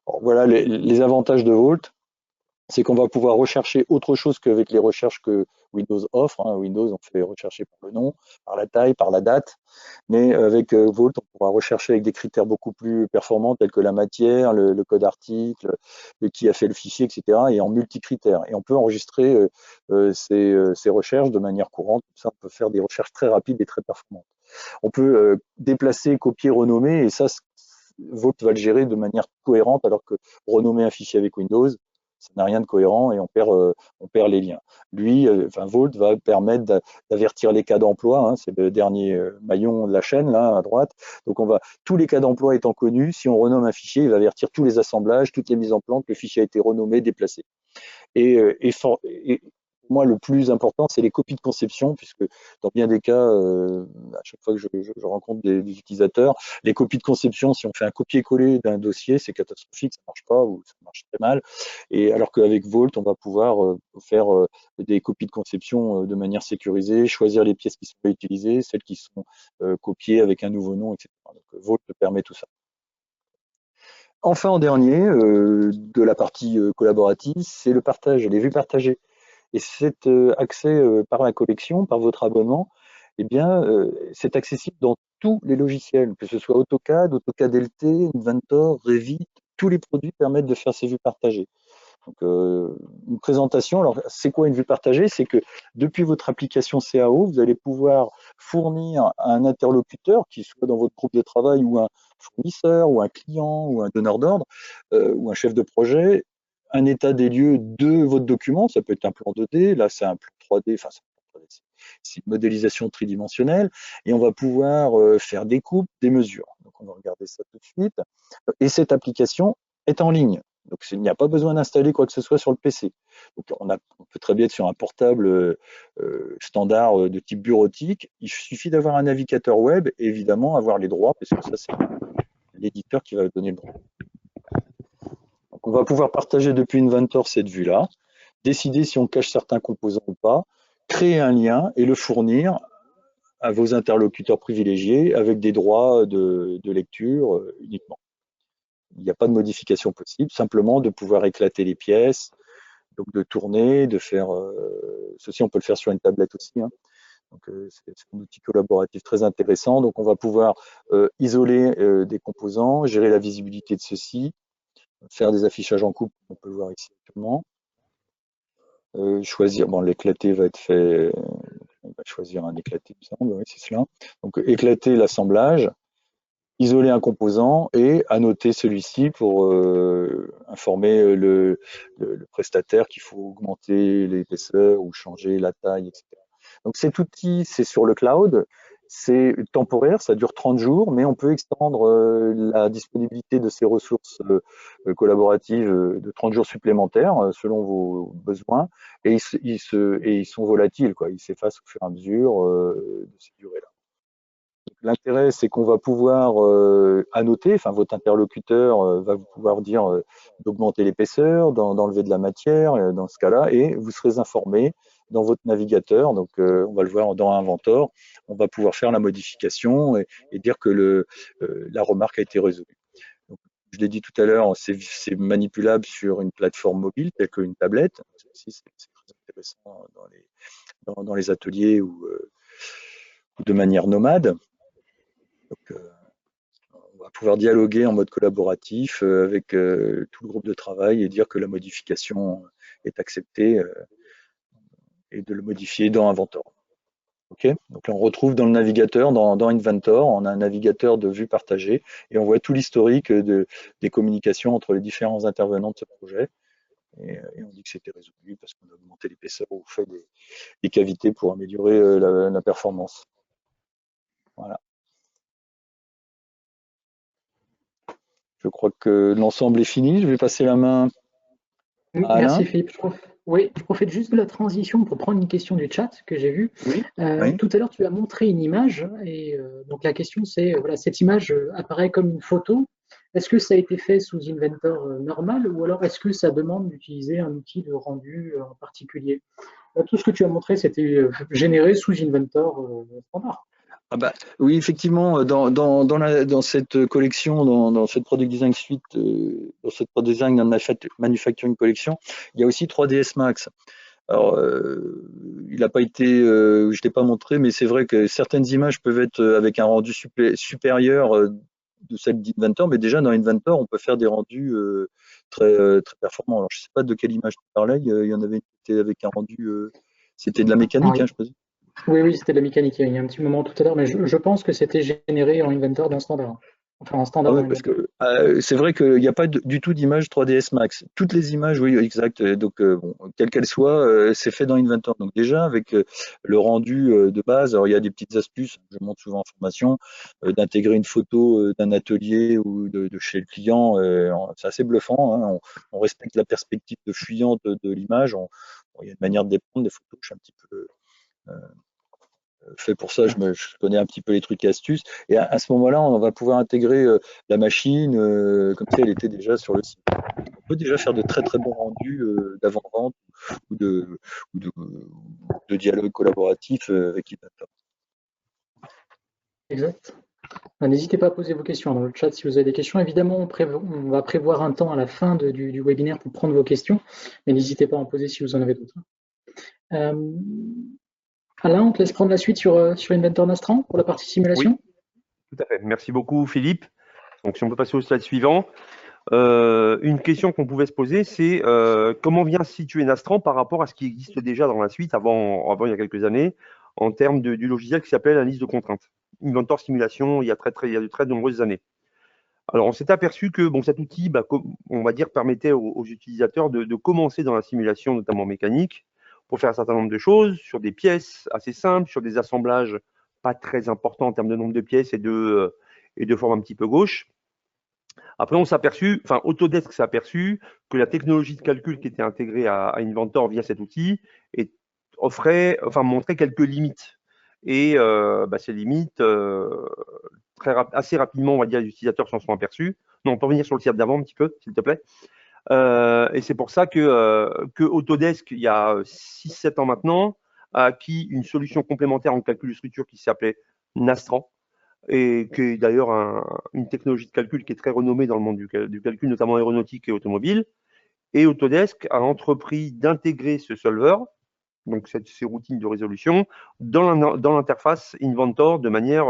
Alors, voilà les avantages de Volt. C'est qu'on va pouvoir rechercher autre chose qu'avec les recherches que Windows offre. Windows, on fait rechercher par le nom, par la taille, par la date. Mais avec Volt, on pourra rechercher avec des critères beaucoup plus performants, tels que la matière, le code article, qui a fait le fichier, etc., et en multicritères. Et on peut enregistrer ces recherches de manière courante. Comme ça, on peut faire des recherches très rapides et très performantes. On peut déplacer, copier, renommer, et ça, Vault va le gérer de manière cohérente, alors que renommer un fichier avec Windows, ça n'a rien de cohérent et on perd les liens. Lui, Vault va permettre d'avertir les cas d'emploi, hein, c'est le dernier maillon de la chaîne, là, à droite. Donc, tous les cas d'emploi étant connus, si on renomme un fichier, il va avertir tous les assemblages, toutes les mises en plan, que le fichier a été renommé, déplacé. Et pour moi, le plus important, c'est les copies de conception, puisque dans bien des cas, à chaque fois que je rencontre des utilisateurs, les copies de conception, si on fait un copier-coller d'un dossier, c'est catastrophique, ça marche pas ou ça marche très mal. Et alors qu'avec Vault, on va pouvoir faire des copies de conception de manière sécurisée, choisir les pièces qui sont réutilisées, celles qui sont copiées avec un nouveau nom, etc. Donc Vault permet tout ça. Enfin, en dernier, de la partie collaborative, c'est le partage, les vues partagées. Et cet accès par la collection, par votre abonnement, eh bien, c'est accessible dans tous les logiciels, que ce soit AutoCAD, AutoCAD LT, Inventor, Revit, tous les produits permettent de faire ces vues partagées. Donc, une présentation, alors c'est quoi une vue partagée? C'est que depuis votre application CAO, vous allez pouvoir fournir à un interlocuteur, qui soit dans votre groupe de travail ou un fournisseur ou un client ou un donneur d'ordre ou un chef de projet, un état des lieux de votre document. Ça peut être un plan 2D, là c'est un plan 3D, enfin c'est une modélisation tridimensionnelle, et on va pouvoir faire des coupes, des mesures. Donc on va regarder ça tout de suite. Et cette application est en ligne. Donc, il n'y a pas besoin d'installer quoi que ce soit sur le PC. Donc, on peut très bien être sur un portable standard de type bureautique. Il suffit d'avoir un navigateur web et évidemment avoir les droits, parce que ça, c'est l'éditeur qui va donner le droit. Donc, on va pouvoir partager depuis Inventor cette vue-là, décider si on cache certains composants ou pas, créer un lien et le fournir à vos interlocuteurs privilégiés avec des droits de lecture uniquement. Il n'y a pas de modification possible, simplement de pouvoir éclater les pièces, donc de tourner, de faire ceci, on peut le faire sur une tablette aussi. Hein. Donc c'est un outil collaboratif très intéressant. Donc on va pouvoir isoler des composants, gérer la visibilité de ceux-ci, faire des affichages en coupe, on peut le voir ici actuellement. Choisir, bon, l'éclaté va être fait, on va choisir un éclaté, il me semble, oui, c'est cela. Donc éclater l'assemblage, isoler un composant et annoter celui-ci pour informer le prestataire qu'il faut augmenter l'épaisseur ou changer la taille, etc. Donc cet outil, c'est sur le cloud, c'est temporaire, ça dure 30 jours, mais on peut extendre la disponibilité de ces ressources collaboratives de 30 jours supplémentaires selon vos besoins, et ils sont volatiles, quoi. Ils s'effacent au fur et à mesure de ces durées-là. L'intérêt, c'est qu'on va pouvoir annoter, enfin votre interlocuteur va pouvoir dire d'augmenter l'épaisseur, d'enlever de la matière dans ce cas-là, et vous serez informé dans votre navigateur. Donc on va le voir dans Inventor, on va pouvoir faire la modification et dire que la remarque a été résolue. Donc, je l'ai dit tout à l'heure, c'est manipulable sur une plateforme mobile telle qu'une tablette. C'est très intéressant dans les ateliers ou de manière nomade. Donc, on va pouvoir dialoguer en mode collaboratif avec tout le groupe de travail et dire que la modification est acceptée et de le modifier dans Inventor. Okay, donc là, on retrouve dans le navigateur, dans Inventor, on a un navigateur de vue partagée et on voit tout l'historique des communications entre les différents intervenants de ce projet. Et on dit que c'était résolu parce qu'on a augmenté l'épaisseur ou fait des cavités pour améliorer la performance. Voilà. Je crois que l'ensemble est fini. Je vais passer la main à Alain. Merci Philippe. Je profite juste de la transition pour prendre une question du chat que j'ai vue. Oui, oui. Tout à l'heure, tu as montré une image et donc la question c'est, voilà, cette image apparaît comme une photo. Est-ce que ça a été fait sous Inventor normal ou alors est-ce que ça demande d'utiliser un outil de rendu en particulier? Tout ce que tu as montré, c'était généré sous Inventor standard. Ah bah, oui, effectivement, dans cette collection, dans cette Product Design Suite, dans cette Product Design and Manufacturing Collection, il y a aussi 3ds Max. Alors, il n'a pas été, je ne l'ai pas montré, mais c'est vrai que certaines images peuvent être avec un rendu supérieur de celle d'Inventor, mais déjà dans Inventor, on peut faire des rendus très performants. Alors, je ne sais pas de quelle image tu parlais, il y en avait une qui était avec un rendu, c'était de la mécanique, Oui. hein, je présume. Oui, c'était de la mécanique il y a un petit moment tout à l'heure, mais je pense que c'était généré en Inventor d'un standard. Enfin, en Ah standard oui, dans parce Inventor. que c'est vrai qu'il n'y a pas du tout d'image 3ds Max. Toutes les images, oui, exact. Donc, bon, quelle qu'elle soit, c'est fait dans Inventor. Donc déjà, avec le rendu de base, alors il y a des petites astuces, je montre souvent en formation, d'intégrer une photo d'un atelier ou de chez le client. C'est assez bluffant, hein. On respecte la perspective de fuyante de l'image. Bon, il y a une manière de les prendre, des photos. Je suis un petit peu fait pour ça, je connais un petit peu les trucs et astuces. Et à ce moment-là, on va pouvoir intégrer la machine, comme si elle était déjà sur le site. On peut déjà faire de très très bons rendus d'avant-vente ou ou de, de dialogue collaboratif avec Inventor. Exact. N'hésitez pas à poser vos questions dans le chat si vous avez des questions. Évidemment, on va prévoir un temps à la fin du webinaire pour prendre vos questions, mais n'hésitez pas à en poser si vous en avez d'autres. Alain, on te laisse prendre la suite sur Inventor Nastran pour la partie simulation. Oui, tout à fait. Merci beaucoup, Philippe. Donc, si on peut passer au slide suivant. Une question qu'on pouvait se poser, c'est comment vient se situer Nastran par rapport à ce qui existe déjà dans la suite, avant il y a quelques années, en termes du logiciel qui s'appelait l'analyse de contraintes. Inventor Simulation, il y a de très nombreuses années. Alors, on s'est aperçu que cet outil, on va dire, permettait aux utilisateurs de commencer dans la simulation, notamment mécanique, pour faire un certain nombre de choses, sur des pièces assez simples, sur des assemblages pas très importants en termes de nombre de pièces et de forme un petit peu gauche. Après, Autodesk s'est aperçu que la technologie de calcul qui était intégrée à Inventor via cet outil montrait quelques limites. Et ces limites, assez rapidement, on va dire, les utilisateurs s'en sont aperçus. Non, on peut revenir sur le slide d'avant un petit peu, s'il te plaît. Et c'est pour ça que Autodesk, il y a 6-7 ans maintenant, a acquis une solution complémentaire en calcul de structure qui s'appelait Nastran, et qui est d'ailleurs une technologie de calcul qui est très renommée dans le monde du calcul, notamment aéronautique et automobile. Et Autodesk a entrepris d'intégrer ce solver, donc ces routines de résolution, dans l'interface Inventor de manière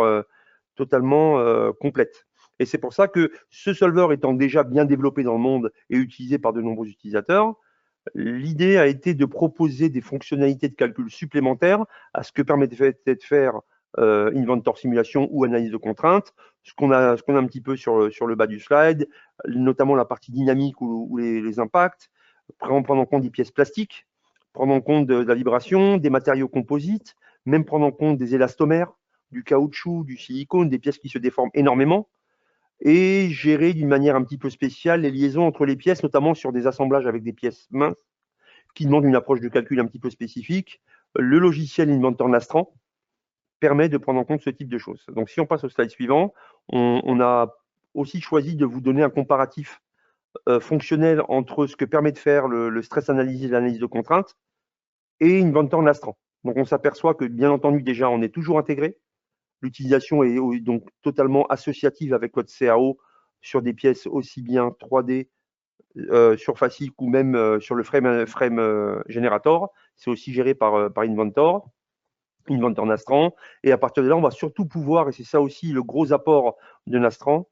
totalement complète. Et c'est pour ça que ce solver étant déjà bien développé dans le monde et utilisé par de nombreux utilisateurs, l'idée a été de proposer des fonctionnalités de calcul supplémentaires à ce que permettait de faire Inventor Simulation ou analyse de contraintes, ce qu'on a un petit peu sur le bas du slide, notamment la partie dynamique ou les impacts, prendre en compte des pièces plastiques, prendre en compte de la vibration, des matériaux composites, même prendre en compte des élastomères, du caoutchouc, du silicone, des pièces qui se déforment énormément, et gérer d'une manière un petit peu spéciale les liaisons entre les pièces, notamment sur des assemblages avec des pièces minces, qui demandent une approche de calcul un petit peu spécifique. Le logiciel Inventor Nastran permet de prendre en compte ce type de choses. Donc, si on passe au slide suivant, on a aussi choisi de vous donner un comparatif fonctionnel entre ce que permet de faire le stress analysis et l'analyse de contraintes et Inventor Nastran. Donc, on s'aperçoit que, bien entendu, déjà, on est toujours intégré. L'utilisation est donc totalement associative avec votre CAO sur des pièces aussi bien 3D, sur FASIC ou même sur le frame Generator. C'est aussi géré par Inventor Nastran. Et à partir de là, on va surtout pouvoir, et c'est ça aussi le gros apport de Nastran,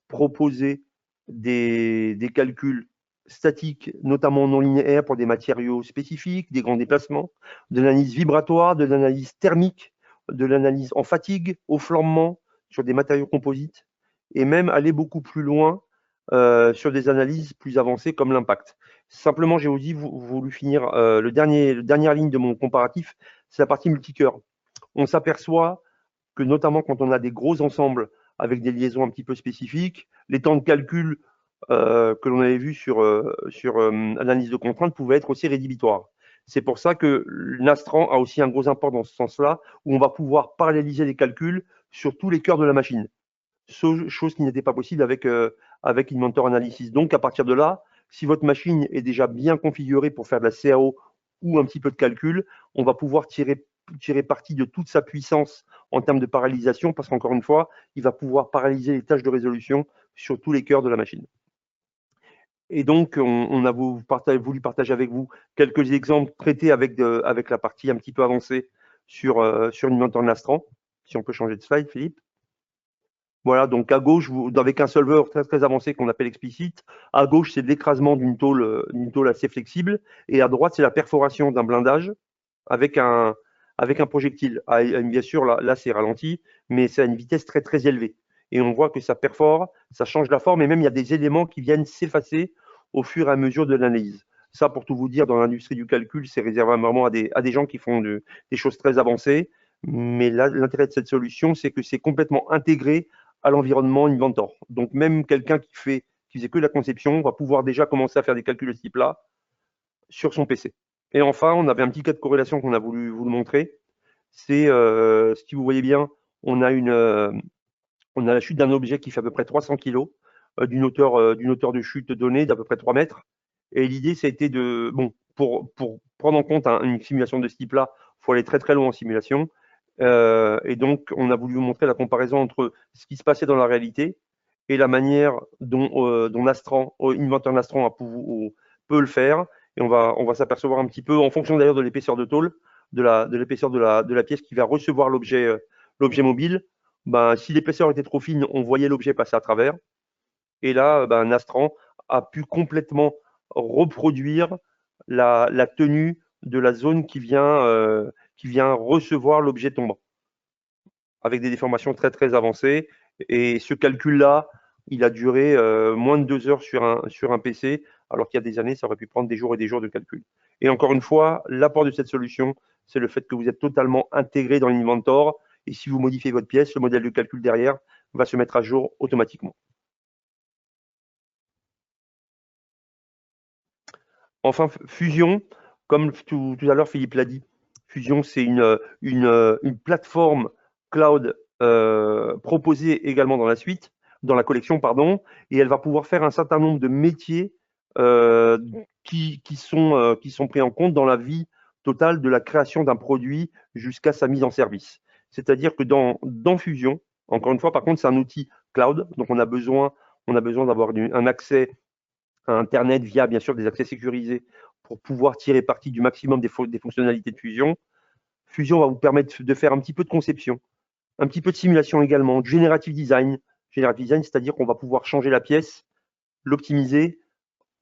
proposer des calculs statiques, notamment non linéaires pour des matériaux spécifiques, des grands déplacements, de l'analyse vibratoire, de l'analyse thermique, de l'analyse en fatigue, au flambement, sur des matériaux composites, et même aller beaucoup plus loin sur des analyses plus avancées comme l'impact. Simplement, j'ai aussi voulu finir la dernière ligne de mon comparatif, c'est la partie multicœur. On s'aperçoit que notamment quand on a des gros ensembles avec des liaisons un petit peu spécifiques, les temps de calcul que l'on avait vu sur analyse de contraintes pouvaient être aussi rédhibitoires. C'est pour ça que Nastran a aussi un gros import dans ce sens-là, où on va pouvoir paralléliser les calculs sur tous les cœurs de la machine. Chose qui n'était pas possible avec Inventor Analysis. Donc, à partir de là, si votre machine est déjà bien configurée pour faire de la CAO ou un petit peu de calcul, on va pouvoir tirer parti de toute sa puissance en termes de parallélisation, parce qu'encore une fois, il va pouvoir paralyser les tâches de résolution sur tous les cœurs de la machine. Et donc, on a voulu partager avec vous quelques exemples traités avec la partie un petit peu avancée sur Inventor Nastran. Si on peut changer de slide, Philippe. Voilà, donc à gauche, avec un solver très, très avancé qu'on appelle explicite, à gauche, c'est l'écrasement d'une tôle assez flexible, et à droite, c'est la perforation d'un blindage avec un avec un projectile. Bien sûr, là c'est ralenti, mais c'est à une vitesse très très élevée. Et on voit que ça perfore, ça change la forme, et même il y a des éléments qui viennent s'effacer au fur et à mesure de l'analyse. Ça, pour tout vous dire, dans l'industrie du calcul, c'est réservé vraiment à des gens qui font des choses très avancées. Mais là, l'intérêt de cette solution, c'est que c'est complètement intégré à l'environnement Inventor. Donc même quelqu'un qui faisait que la conception va pouvoir déjà commencer à faire des calculs de ce type-là sur son PC. Et enfin, on avait un petit cas de corrélation qu'on a voulu vous le montrer. C'est, si vous voyez bien, on a la chute d'un objet qui fait à peu près 300 kg, d'une hauteur de chute donnée d'à peu près 3 mètres. Et l'idée, ça a été pour prendre en compte une simulation de ce type-là, il faut aller très très loin en simulation. Et donc, on a voulu vous montrer la comparaison entre ce qui se passait dans la réalité et la manière dont Nastran, Inventor Nastran peut le faire. Et on va s'apercevoir un petit peu, en fonction d'ailleurs de l'épaisseur de tôle, de l'épaisseur de la pièce qui va recevoir l'objet mobile. Ben, si l'épaisseur était trop fine, on voyait l'objet passer à travers. Et là, Nastran a pu complètement reproduire la tenue de la zone qui vient recevoir l'objet tombant, avec des déformations très très avancées. Et ce calcul-là, il a duré moins de 2 heures sur un PC, alors qu'il y a des années, ça aurait pu prendre des jours et des jours de calcul. Et encore une fois, l'apport de cette solution, c'est le fait que vous êtes totalement intégré dans l'Inventor. Et si vous modifiez votre pièce, le modèle de calcul derrière va se mettre à jour automatiquement. Enfin, Fusion, comme tout à l'heure Philippe l'a dit, Fusion, c'est une plateforme cloud proposée également dans la collection, pardon, et elle va pouvoir faire un certain nombre de métiers qui sont pris en compte dans la vie totale de la création d'un produit jusqu'à sa mise en service. C'est-à-dire que dans Fusion, encore une fois, par contre, c'est un outil cloud, donc on a besoin d'avoir un accès à Internet via, bien sûr, des accès sécurisés pour pouvoir tirer parti du maximum des fonctionnalités de Fusion. Fusion va vous permettre de faire un petit peu de conception, un petit peu de simulation également, du generative design. Generative design, c'est-à-dire qu'on va pouvoir changer la pièce, l'optimiser,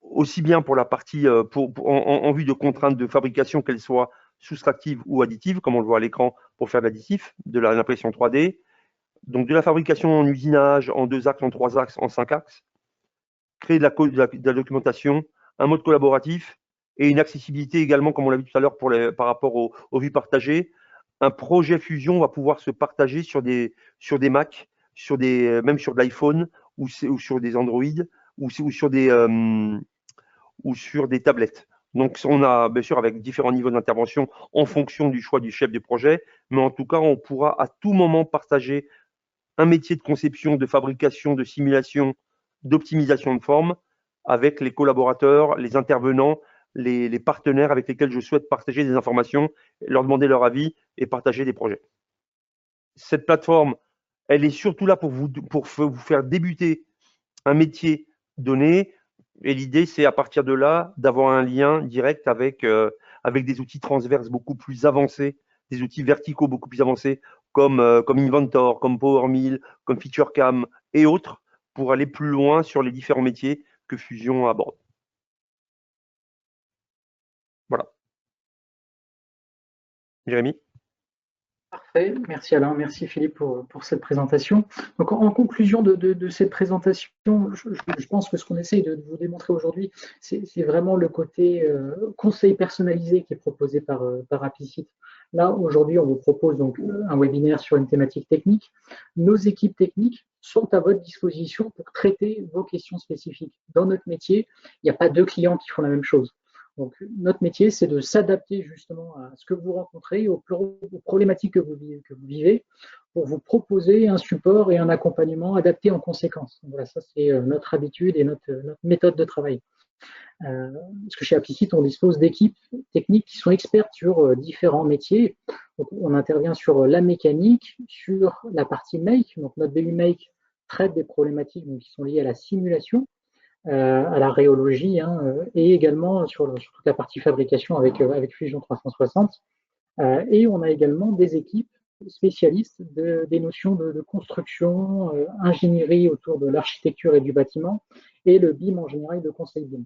aussi bien pour la partie en vue de contraintes de fabrication, qu'elles soient soustractives ou additives, comme on le voit à l'écran pour faire de l'additif, de l'impression 3D. Donc de la fabrication en usinage, en 2 axes, en 3 axes, en 5 axes. Créer de la documentation, un mode collaboratif et une accessibilité également, comme on l'a vu tout à l'heure par rapport aux vues partagées. Un projet Fusion va pouvoir se partager sur des Mac, même sur de l'iPhone ou sur des Android ou sur des tablettes. Donc, on a bien sûr avec différents niveaux d'intervention en fonction du choix du chef de projet, mais en tout cas, on pourra à tout moment partager un métier de conception, de fabrication, de simulation, d'optimisation de forme avec les collaborateurs, les intervenants, les partenaires avec lesquels je souhaite partager des informations, leur demander leur avis et partager des projets. Cette plateforme, elle est surtout là pour vous faire débuter un métier donné. Et l'idée, c'est à partir de là, d'avoir un lien direct avec des outils transverses beaucoup plus avancés, des outils verticaux beaucoup plus avancés, comme Inventor, comme PowerMill, comme FeatureCam et autres, pour aller plus loin sur les différents métiers que Fusion aborde. Voilà. Jérémy? Parfait, merci Alain, merci Philippe pour cette présentation. Donc en conclusion de cette présentation, je pense que ce qu'on essaye de vous démontrer aujourd'hui, c'est vraiment le côté conseil personnalisé qui est proposé par Applicit. Là, aujourd'hui, on vous propose donc un webinaire sur une thématique technique. Nos équipes techniques sont à votre disposition pour traiter vos questions spécifiques. Dans notre métier, il n'y a pas 2 clients qui font la même chose. Donc, notre métier, c'est de s'adapter justement à ce que vous rencontrez, aux problématiques que vous vivez, pour vous proposer un support et un accompagnement adapté en conséquence. Donc, voilà, ça, c'est notre habitude et notre méthode de travail. Parce que chez Applicit, on dispose d'équipes techniques qui sont expertes sur différents métiers. Donc, on intervient sur la mécanique, sur la partie make. Donc, notre BU Make traite des problématiques qui sont liées à la simulation, à la rhéologie, et également sur toute la partie fabrication avec Fusion 360. Et on a également des équipes spécialistes des notions de construction, ingénierie autour de l'architecture et du bâtiment, et le BIM en général de conseil BIM.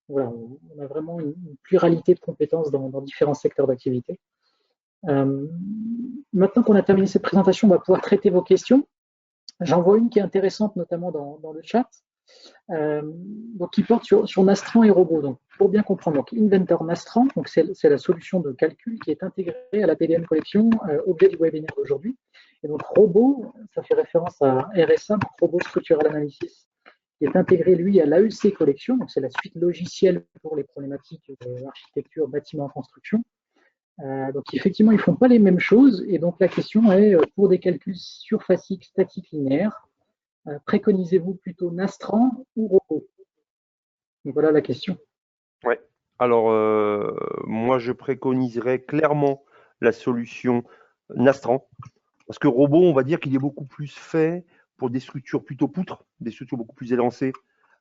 Voilà, on a vraiment une pluralité de compétences dans différents secteurs d'activité. Maintenant qu'on a terminé cette présentation, on va pouvoir traiter vos questions. J'en vois une qui est intéressante, notamment dans le chat, donc qui porte sur Nastran et Robot. Donc, pour bien comprendre, donc Inventor Nastran, donc c'est la solution de calcul qui est intégrée à la PDM Collection, objet du webinaire d'aujourd'hui. Et donc Robot, ça fait référence à RSA, donc Robot Structural Analysis, qui est intégré, lui, à l'AEC Collection, donc c'est la suite logicielle pour les problématiques d'architecture, bâtiment, construction. Donc effectivement, ils ne font pas les mêmes choses. Et donc la question est, pour des calculs surfaciques statiques linéaires, préconisez-vous plutôt Nastran ou Robot? Donc voilà la question. Ouais. Alors, moi, je préconiserais clairement la solution Nastran, parce que Robot, on va dire qu'il est beaucoup plus fait pour des structures plutôt poutres, des structures beaucoup plus élancées.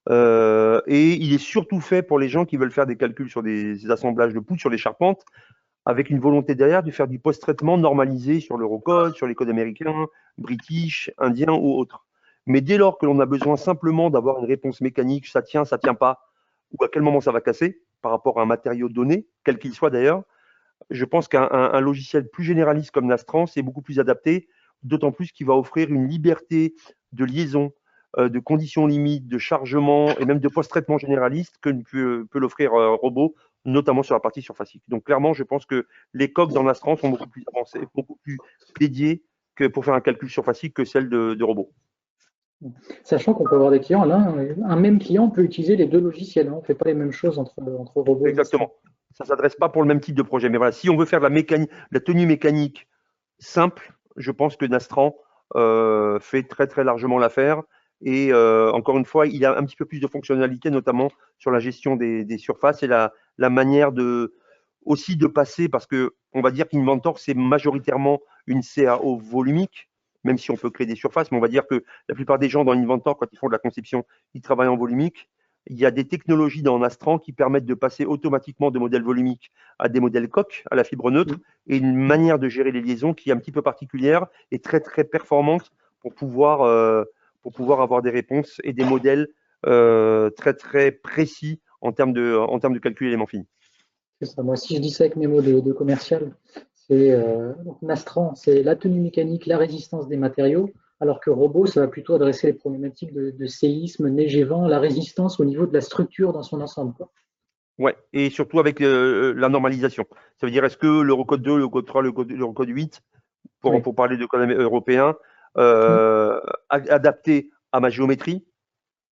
Et il est surtout fait pour les gens qui veulent faire des calculs sur des assemblages de poutres sur les charpentes, avec une volonté derrière de faire du post-traitement normalisé sur l'Eurocode, sur les codes américains, british, indiens ou autres. Mais dès lors que l'on a besoin simplement d'avoir une réponse mécanique, ça tient pas, ou à quel moment ça va casser, par rapport à un matériau donné, quel qu'il soit d'ailleurs, je pense qu'un logiciel plus généraliste comme Nastran, c'est beaucoup plus adapté, d'autant plus qu'il va offrir une liberté de liaison, de conditions limites, de chargement et même de post-traitement généraliste que peut l'offrir Robot, notamment sur la partie surfacique. Donc clairement, je pense que les coques dans Nastran sont beaucoup plus avancées, beaucoup plus dédiées que pour faire un calcul surfacique que celles de Robot. Sachant qu'on peut avoir des clients, là, un même client peut utiliser les deux logiciels. On ne fait pas les mêmes choses entre Robot et Exactement. Ça ne s'adresse pas pour le même type de projet. Mais voilà, si on veut faire de la tenue mécanique simple, je pense que Nastran fait très très largement l'affaire. Et encore une fois, il a un petit peu plus de fonctionnalité, notamment sur la gestion des surfaces et la manière aussi de passer, parce que on va dire qu'Inventor, c'est majoritairement une CAO volumique, même si on peut créer des surfaces, mais on va dire que la plupart des gens dans Inventor, quand ils font de la conception, ils travaillent en volumique. Il y a des technologies dans Nastran qui permettent de passer automatiquement de modèles volumiques à des modèles coques, à la fibre neutre, et une manière de gérer les liaisons qui est un petit peu particulière et très très performante pour pouvoir avoir des réponses et des modèles très très précis en termes de calcul éléments finis. C'est ça. Moi, si je dis ça avec mes mots de commercial, c'est donc Nastran, c'est la tenue mécanique, la résistance des matériaux, alors que Robot, ça va plutôt adresser les problématiques de séisme, neige et vent, la résistance au niveau de la structure dans son ensemble, quoi. Ouais, et surtout avec la normalisation. Ça veut dire, est-ce que l'Eurocode 2, l'Eurocode 3, l'Eurocode 8, Oui. pour parler de code européen, adapté à ma géométrie,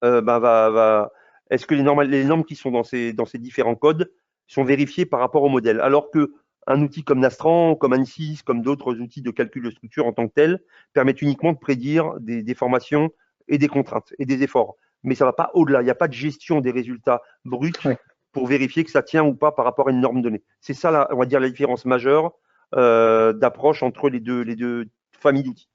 est-ce que les normes qui sont dans ces différents codes sont vérifiées par rapport au modèle? Alors que un outil comme Nastran, comme ANSYS, comme d'autres outils de calcul de structure en tant que tel, permettent uniquement de prédire des déformations et des contraintes et des efforts. Mais ça ne va pas au-delà. Il n'y a pas de gestion des résultats bruts pour vérifier que ça tient ou pas par rapport à une norme donnée. C'est ça, on va dire, la différence majeure d'approche entre les deux familles d'outils.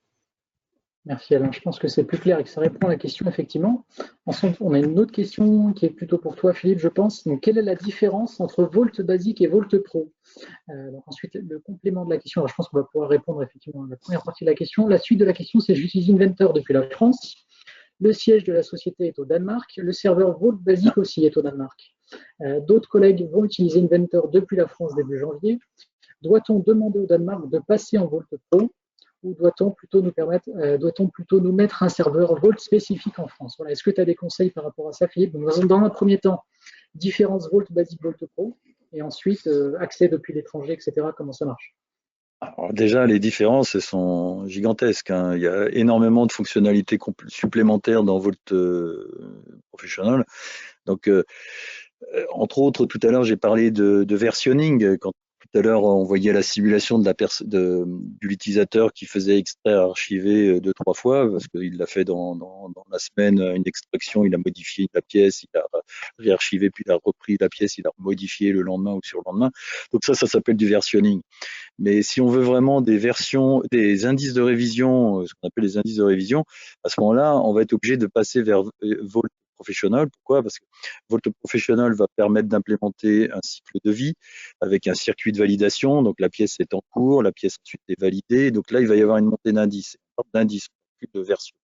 Merci Alain, je pense que c'est plus clair et que ça répond à la question effectivement. Ensuite, on a une autre question qui est plutôt pour toi Philippe, je pense. Donc, quelle est la différence entre Volt basique et Volt Pro? Donc ensuite, le complément de la question, alors, je pense qu'on va pouvoir répondre effectivement à la première partie de la question. La suite de la question, c'est j'utilise Inventor depuis la France. Le siège de la société est au Danemark. Le serveur Volt basique aussi est au Danemark. D'autres collègues vont utiliser Inventor depuis la France début janvier. Doit-on demander au Danemark de passer en Volt Pro? Ou doit-on plutôt nous mettre un serveur Volt spécifique en France? Voilà. Est-ce que tu as des conseils par rapport à ça, Philippe? Donc, dans un premier temps, différence Volt basique, Volt Pro, et ensuite accès depuis l'étranger, etc. Comment ça marche? Alors déjà, les différences elles sont gigantesques, hein. Il y a énormément de fonctionnalités supplémentaires dans Volt Professional. Donc, entre autres, tout à l'heure, j'ai parlé de versionning. Quand tout à l'heure, on voyait la simulation de l'utilisateur qui faisait extraire, archiver 2-3 fois, parce qu'il l'a fait dans la semaine, une extraction, il a modifié la pièce, il a réarchivé, puis il a repris la pièce, il a modifié le lendemain ou sur le lendemain. Donc ça s'appelle du versionning. Mais si on veut vraiment des indices de révision, ce qu'on appelle les indices de révision, à ce moment-là, on va être obligé de passer vers Volt Professional. Pourquoi? Parce que Volt Professional va permettre d'implémenter un cycle de vie avec un circuit de validation. Donc la pièce est en cours, la pièce ensuite est validée. Donc là, il va y avoir une montée d'indices, plus de version.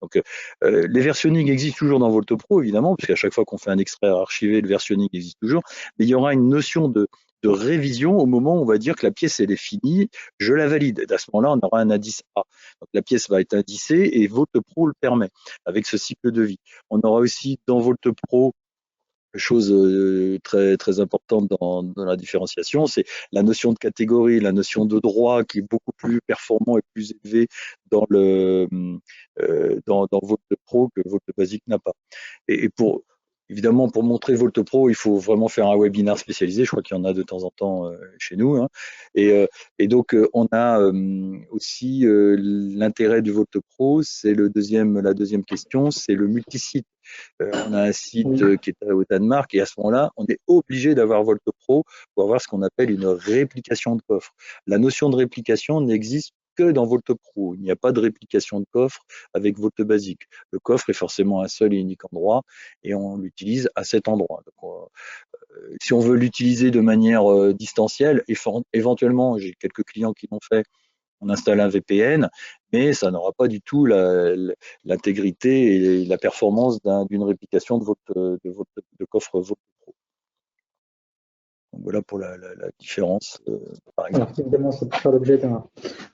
Donc les versionning existent toujours dans Volt Pro, évidemment, parce qu'à chaque fois qu'on fait un extrait archivé, le versionning existe toujours. Mais il y aura une notion de de révision au moment où on va dire que la pièce elle est finie, je la valide. Et à ce moment-là, on aura un indice A. Donc la pièce va être indicée et VoltPro le permet avec ce cycle de vie. On aura aussi dans VoltPro chose très très importante dans la différenciation, c'est la notion de catégorie, la notion de droit qui est beaucoup plus performant et plus élevé dans le dans VoltPro que VoltBasic n'a pas. Et pour évidemment pour montrer VoltPro, il faut vraiment faire un webinaire spécialisé. Je crois qu'il y en a de temps en temps chez nous. Hein. Et donc on a aussi l'intérêt du VoltPro, c'est la deuxième question, c'est le multisite. On a un site qui est au Danemark et à ce moment-là, on est obligé d'avoir VoltPro pour avoir ce qu'on appelle une réplication de coffre. La notion de réplication n'existe que dans VoltPro. Il n'y a pas de réplication de coffre avec VoltBasic. Le coffre est forcément un seul et unique endroit et on l'utilise à cet endroit. Donc, si on veut l'utiliser de manière distancielle, éventuellement, j'ai quelques clients qui l'ont fait, on installe un VPN, mais ça n'aura pas du tout l'intégrité et la performance d'une réplication de coffre VoltPro. Donc voilà pour la différence, par exemple. Alors, évidemment, ça peut faire l'objet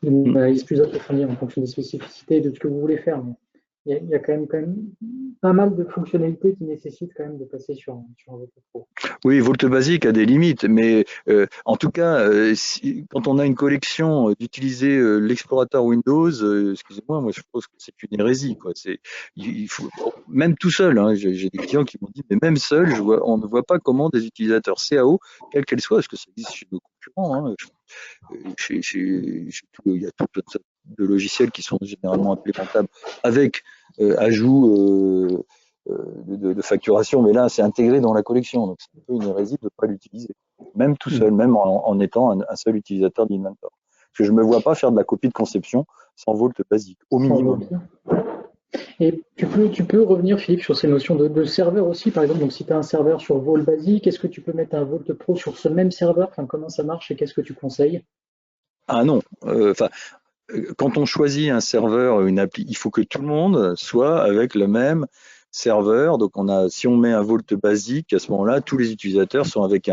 d'une analyse plus approfondie en fonction des spécificités et de ce que vous voulez faire. Mais il y a quand même pas mal de fonctionnalités qui nécessitent quand même de passer sur un VoltPro. Oui, VoltBasic a des limites, mais en tout cas, quand on a une collection, d'utiliser l'explorateur Windows, excusez-moi, moi je pense que c'est une hérésie, quoi. Il faut, même tout seul, hein, j'ai des clients qui m'ont dit, mais même seul, on ne voit pas comment des utilisateurs CAO, quels qu'elles soient, parce que ça existe chez nos concurrents, hein, il y a tout un tas de logiciels qui sont généralement implémentables avec ajout de facturation, mais là c'est intégré dans la collection, donc c'est un peu une hérésie de ne pas l'utiliser, même tout seul, même en étant un seul utilisateur d'Inventor. Parce que je ne me vois pas faire de la copie de conception sans VoltBasic, au minimum. Et tu peux revenir, Philippe, sur ces notions de serveur aussi, par exemple. Donc, si tu as un serveur sur VoltBasic, est-ce que tu peux mettre un VoltPro sur ce même serveur? Enfin, comment ça marche et qu'est-ce que tu conseilles? Ah non, quand on choisit un serveur, une appli, il faut que tout le monde soit avec le même serveur. Donc si on met un VoltBasic, à ce moment-là, tous les utilisateurs sont avec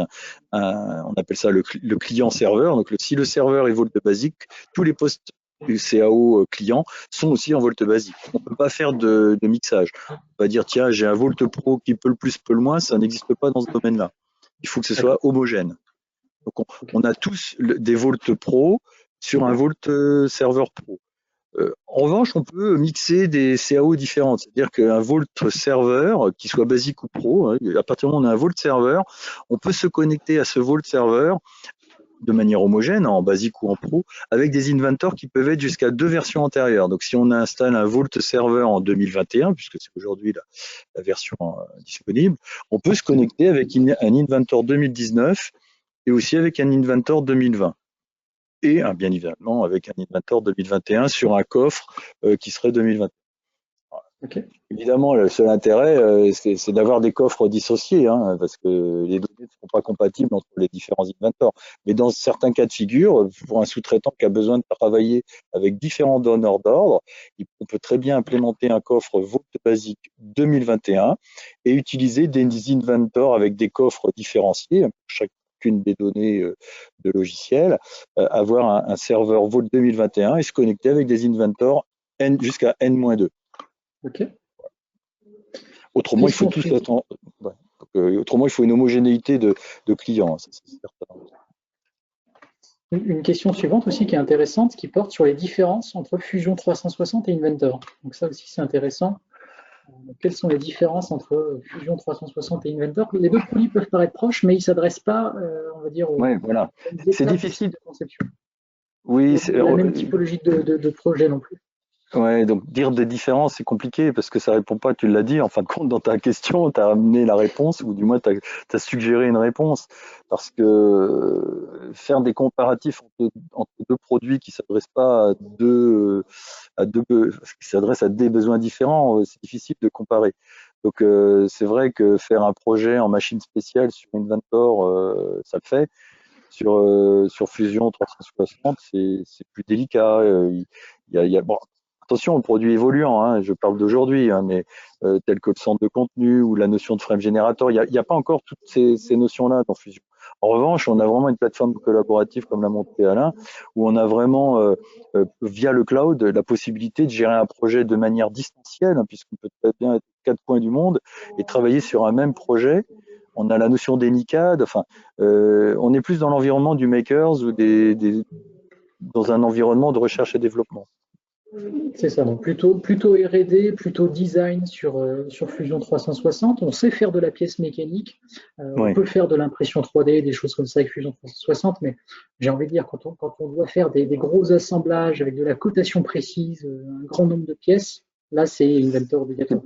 on appelle ça le client serveur. Donc si le serveur est VoltBasic, tous les postes du CAO client sont aussi en VoltBasic. On ne peut pas faire de mixage. On va dire tiens, j'ai un VoltPro qui peut le plus, peut le moins, ça n'existe pas dans ce domaine-là. Il faut que ce soit homogène. Donc on a tous des VoltPro sur un Volt serveur Pro. En revanche, on peut mixer des CAO différentes, c'est-à-dire qu'un Volt serveur, qui soit basique ou pro, hein, à partir du moment où on a un Volt serveur, on peut se connecter à ce Volt serveur de manière homogène, en basique ou en pro, avec des inventors qui peuvent être jusqu'à 2 versions antérieures. Donc si on installe un Volt serveur en 2021, puisque c'est aujourd'hui la version disponible, on peut se connecter avec un inventor 2019 et aussi avec un inventor 2020. Et bien évidemment avec un inventor 2021 sur un coffre qui serait 2021. Okay. Évidemment, le seul intérêt, c'est d'avoir des coffres dissociés, hein, parce que les données ne seront pas compatibles entre les différents inventors. Mais dans certains cas de figure, pour un sous-traitant qui a besoin de travailler avec différents donneurs d'ordre, on peut très bien implémenter un coffre VoltBasic 2021 et utiliser des inventors avec des coffres différenciés, chacune des données de logiciel, avoir un serveur Volt 2021 et se connecter avec des inventors jusqu'à N-2. Ok. Autrement, il faut autrement, il faut une homogénéité de clients, ça, c'est certain. Une question suivante aussi qui est intéressante, qui porte sur les différences entre Fusion 360 et Inventor. Donc ça aussi, c'est intéressant. Quelles sont les différences entre Fusion 360 et Inventor? Les deux produits peuvent paraître proches, mais ils ne s'adressent pas, on va dire, aux voilà. C'est difficile de conception. Oui, c'est la même typologie de projet non plus. Ouais, donc dire des différences, c'est compliqué parce que ça répond pas, tu l'as dit, en fin de compte, dans ta question, tu as amené la réponse ou du moins tu as suggéré une réponse. Parce que faire des comparatifs entre deux produits qui s'adressent pas qui s'adressent à des besoins différents, c'est difficile de comparer. Donc c'est vrai que faire un projet en machine spéciale sur Inventor, ça le fait. Sur Fusion 360, c'est plus délicat. Attention aux produits évoluants, hein, je parle d'aujourd'hui, hein, mais tel que le centre de contenu ou la notion de frame générateur, il n'y a pas encore toutes ces notions-là dans Fusion. En revanche, on a vraiment une plateforme collaborative, comme l'a montré Alain, où on a vraiment, via le cloud, la possibilité de gérer un projet de manière distancielle, hein, puisqu'on peut très bien être aux 4 coins du monde et travailler sur un même projet. On a la notion d'ENICAD, enfin, on est plus dans l'environnement du makers ou dans un environnement de recherche et développement. C'est ça, donc plutôt R&D, plutôt design sur Fusion 360. On sait faire de la pièce mécanique, on peut faire de l'impression 3D, des choses comme ça avec Fusion 360, mais j'ai envie de dire, quand on doit faire des gros assemblages avec de la cotation précise, un grand nombre de pièces, là c'est Inventor obligatoire.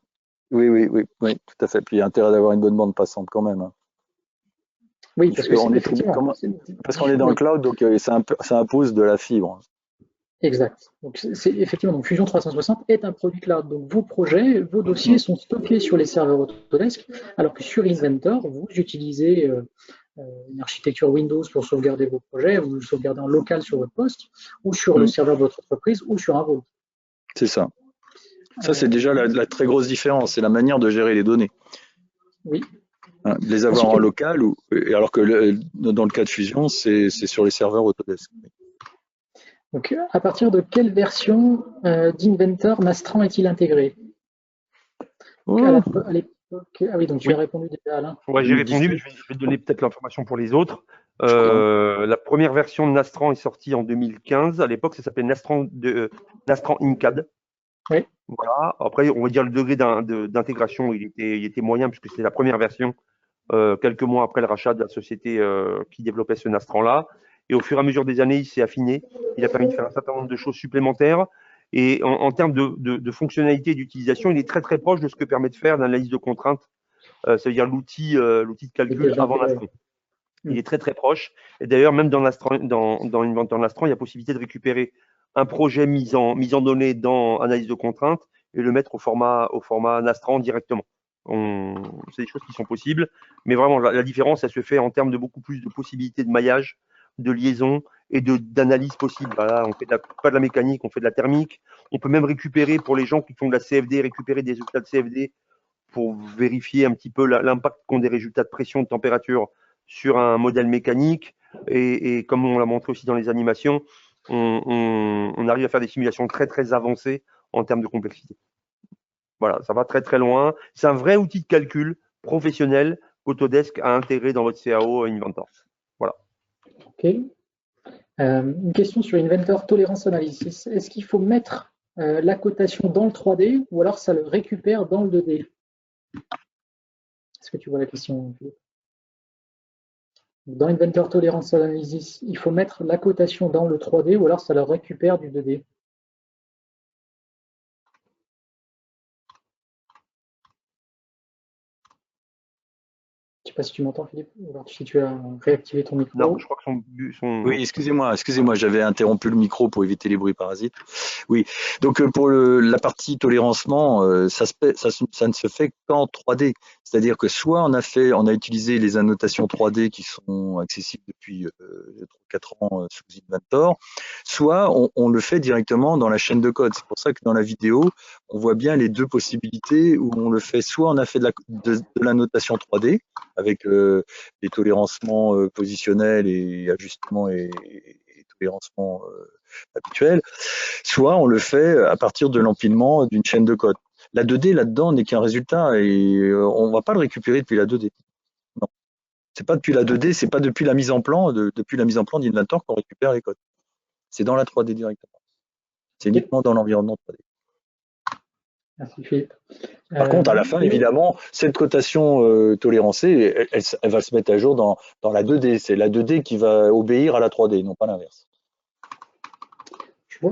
Oui, tout à fait. Puis il y a intérêt d'avoir une bonne bande passante quand même. Oui, parce que parce qu'on est dans le cloud, donc ça impose de la fibre. Exact. Donc effectivement, donc Fusion 360 est un produit cloud. Donc vos projets, vos dossiers sont stockés sur les serveurs Autodesk, alors que sur Inventor, vous utilisez une architecture Windows pour sauvegarder vos projets, vous sauvegardez en local sur votre poste, ou sur le serveur de votre entreprise, ou sur un Vault. C'est ça. Ça, c'est déjà la très grosse différence, c'est la manière de gérer les données. Oui. Hein, les avoir en local, alors que dans le cas de Fusion, c'est sur les serveurs Autodesk. Donc, à partir de quelle version d'Inventor Nastran est-il intégré? À l'époque, ah oui, donc tu as répondu déjà, Alain. Ouais, j'ai répondu, mais je vais donner peut-être l'information pour les autres. La première version de Nastran est sortie en 2015. À l'époque, ça s'appelait Nastran InCAD. Oui. Voilà. Après, on va dire le degré d'intégration, il était moyen puisque c'était la première version, quelques mois après le rachat de la société qui développait ce Nastran-là. Et au fur et à mesure des années, il s'est affiné. Il a permis de faire un certain nombre de choses supplémentaires. Et en termes de fonctionnalité et d'utilisation, il est très très proche de ce que permet de faire l'analyse de contraintes. Ça veut dire l'outil de calcul avant Nastran. Il est très très proche. Et d'ailleurs, même dans Inventor Nastran, il y a possibilité de récupérer un projet mis en données dans analyse de contraintes et le mettre au format Nastran directement. C'est des choses qui sont possibles, mais vraiment la différence, elle se fait en termes de beaucoup plus de possibilités de maillage, de liaison et d'analyse possible. Voilà, on fait pas de la mécanique, on fait de la thermique. On peut même récupérer, pour les gens qui font de la CFD, récupérer des résultats de CFD pour vérifier un petit peu l'impact qu'ont des résultats de pression, de température sur un modèle mécanique. Et comme on l'a montré aussi dans les animations, on arrive à faire des simulations très très avancées en termes de complexité. Voilà, ça va très très loin. C'est un vrai outil de calcul professionnel qu'Autodesk a intégré dans votre CAO Inventor. Voilà. Ok. Une question sur Inventor Tolerance Analysis. Est-ce qu'il faut mettre la cotation dans le 3D ou alors ça le récupère dans le 2D? Est-ce que tu vois la question, Philippe? Dans Inventor Tolerance Analysis, il faut mettre la cotation dans le 3D ou alors ça la récupère du 2D? Je ne sais pas si tu m'entends, Philippe, ou alors si tu as réactivé ton micro. Non, je crois que son... Oui, excusez-moi, j'avais interrompu le micro pour éviter les bruits parasites. Oui, donc pour la partie tolérancement, ça ne se fait qu'en 3D. C'est-à-dire que soit on a utilisé les annotations 3D qui sont accessibles depuis 4 ans sous Inventor, soit on le fait directement dans la chaîne de code. C'est pour ça que dans la vidéo, on voit bien les deux possibilités où on le fait. Soit on a fait de l'annotation 3D avec les tolérancements positionnels et ajustements et tolérancements habituels, soit on le fait à partir de l'empilement d'une chaîne de code. La 2D là-dedans n'est qu'un résultat et on ne va pas le récupérer depuis la 2D. Non, c'est pas depuis la 2D, c'est pas depuis la mise en plan d'Inventor qu'on récupère les codes. C'est dans la 3D directement. C'est uniquement dans l'environnement 3D. Merci Philippe. Par contre, à la fin, évidemment, cette cotation tolérancée, elle va se mettre à jour dans la 2D. C'est la 2D qui va obéir à la 3D, non pas l'inverse.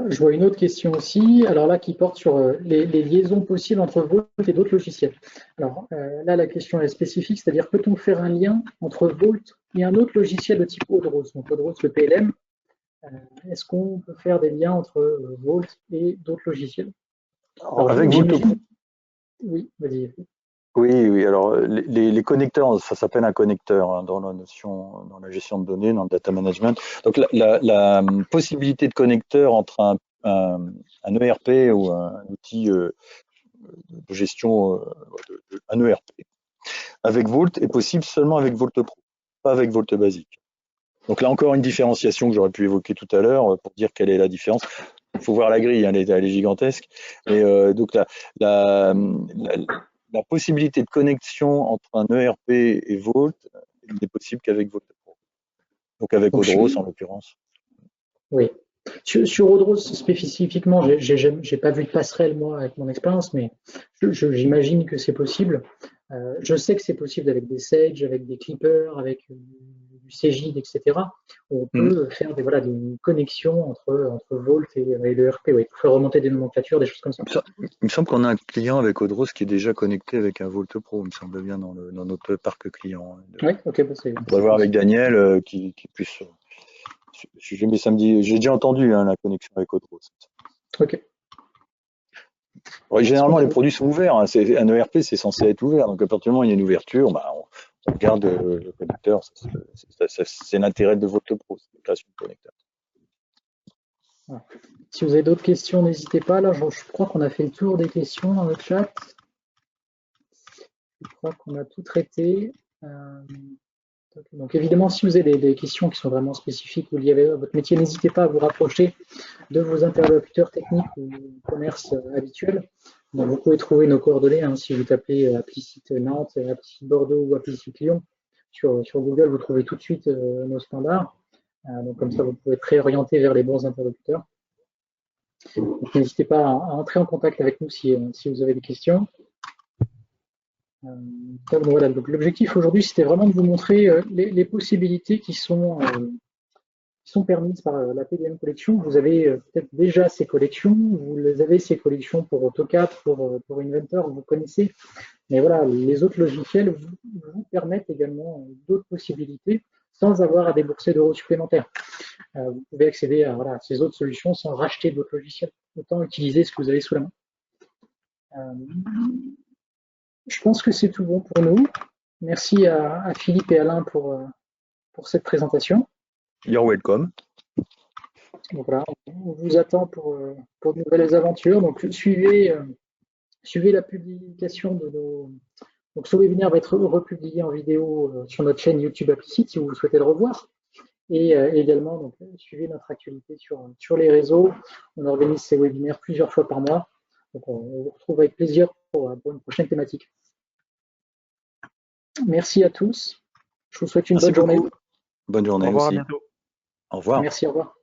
Je vois une autre question aussi, alors là qui porte sur les liaisons possibles entre Vault et d'autres logiciels. Alors là, la question est spécifique, c'est-à-dire peut-on faire un lien entre Vault et un autre logiciel de type Odros, donc Odros le PLM. Est-ce qu'on peut faire des liens entre Vault et d'autres logiciels? Alors, avec Vault. Oui, vas-y. Oui, alors les connecteurs, ça s'appelle un connecteur hein, dans la gestion de données, dans le data management. Donc la possibilité de connecteur entre un ERP ou un outil de gestion, un ERP avec Vault est possible seulement avec Vault Pro. pas avec Volt basique. Donc là encore une différenciation que j'aurais pu évoquer tout à l'heure pour dire quelle est la différence. Il faut voir la grille, hein, elle est gigantesque. Mais donc la possibilité de connexion entre un ERP et Volt n'est possible qu'avec Volt Pro. Donc avec Odros en l'occurrence. Oui. Sur Odros spécifiquement, j'ai pas vu de passerelle moi avec mon expérience, mais j'imagine que c'est possible. Je sais que c'est possible avec des Sage, avec des Clippers, avec du Cegid, etc. On peut faire des connexions entre Volt et l'ERP. Oui. Il faut remonter des nomenclatures, des choses comme ça. Il me semble qu'on a un client avec Odros qui est déjà connecté avec un Volt Pro, il me semble bien, dans notre parc client. Oui, ok. On va voir avec Daniel qui puisse. J'ai déjà entendu la connexion avec Odros. Ok. Ouais, généralement, les produits sont ouverts. Hein. Un ERP, c'est censé être ouvert. Donc, à partir du moment où il y a une ouverture, on regarde le connecteur. C'est l'intérêt de votre Pro, c'est la création de connecteur. Voilà. Si vous avez d'autres questions, n'hésitez pas. Là, je crois qu'on a fait le tour des questions dans le chat. Je crois qu'on a tout traité. Donc évidemment, si vous avez des questions qui sont vraiment spécifiques ou liées à votre métier, n'hésitez pas à vous rapprocher de vos interlocuteurs techniques ou commerce habituels. Donc, vous pouvez trouver nos coordonnées si vous tapez Applicite Nantes, Applicite Bordeaux ou Applicite Lyon. Sur Google, vous trouvez tout de suite nos standards. Donc comme ça, vous pouvez être réorienté vers les bons interlocuteurs. N'hésitez pas à entrer en contact avec nous si vous avez des questions. Voilà, donc l'objectif aujourd'hui, c'était vraiment de vous montrer les possibilités qui sont permises par la PDM Collection. Vous avez peut-être déjà ces collections, vous avez ces collections pour AutoCAD, pour Inventor, vous connaissez. Mais voilà, les autres logiciels vous permettent également d'autres possibilités sans avoir à débourser d'euros supplémentaires. Vous pouvez accéder à ces autres solutions sans racheter d'autres logiciels. Autant utiliser ce que vous avez sous la main. Je pense que c'est tout bon pour nous. Merci à Philippe et Alain pour cette présentation. You're welcome. Donc voilà, on vous attend pour de nouvelles aventures. Donc suivez la publication de nos. Donc ce webinaire va être republié en vidéo sur notre chaîne YouTube Applicite si vous souhaitez le revoir. Et également, donc, suivez notre actualité sur les réseaux. On organise ces webinaires plusieurs fois par mois. Donc on vous retrouve avec plaisir pour une prochaine thématique. Merci à tous. Je vous souhaite une bonne journée. Bonne journée aussi. Au revoir, aussi. à bientôt. Au revoir. Merci, au revoir.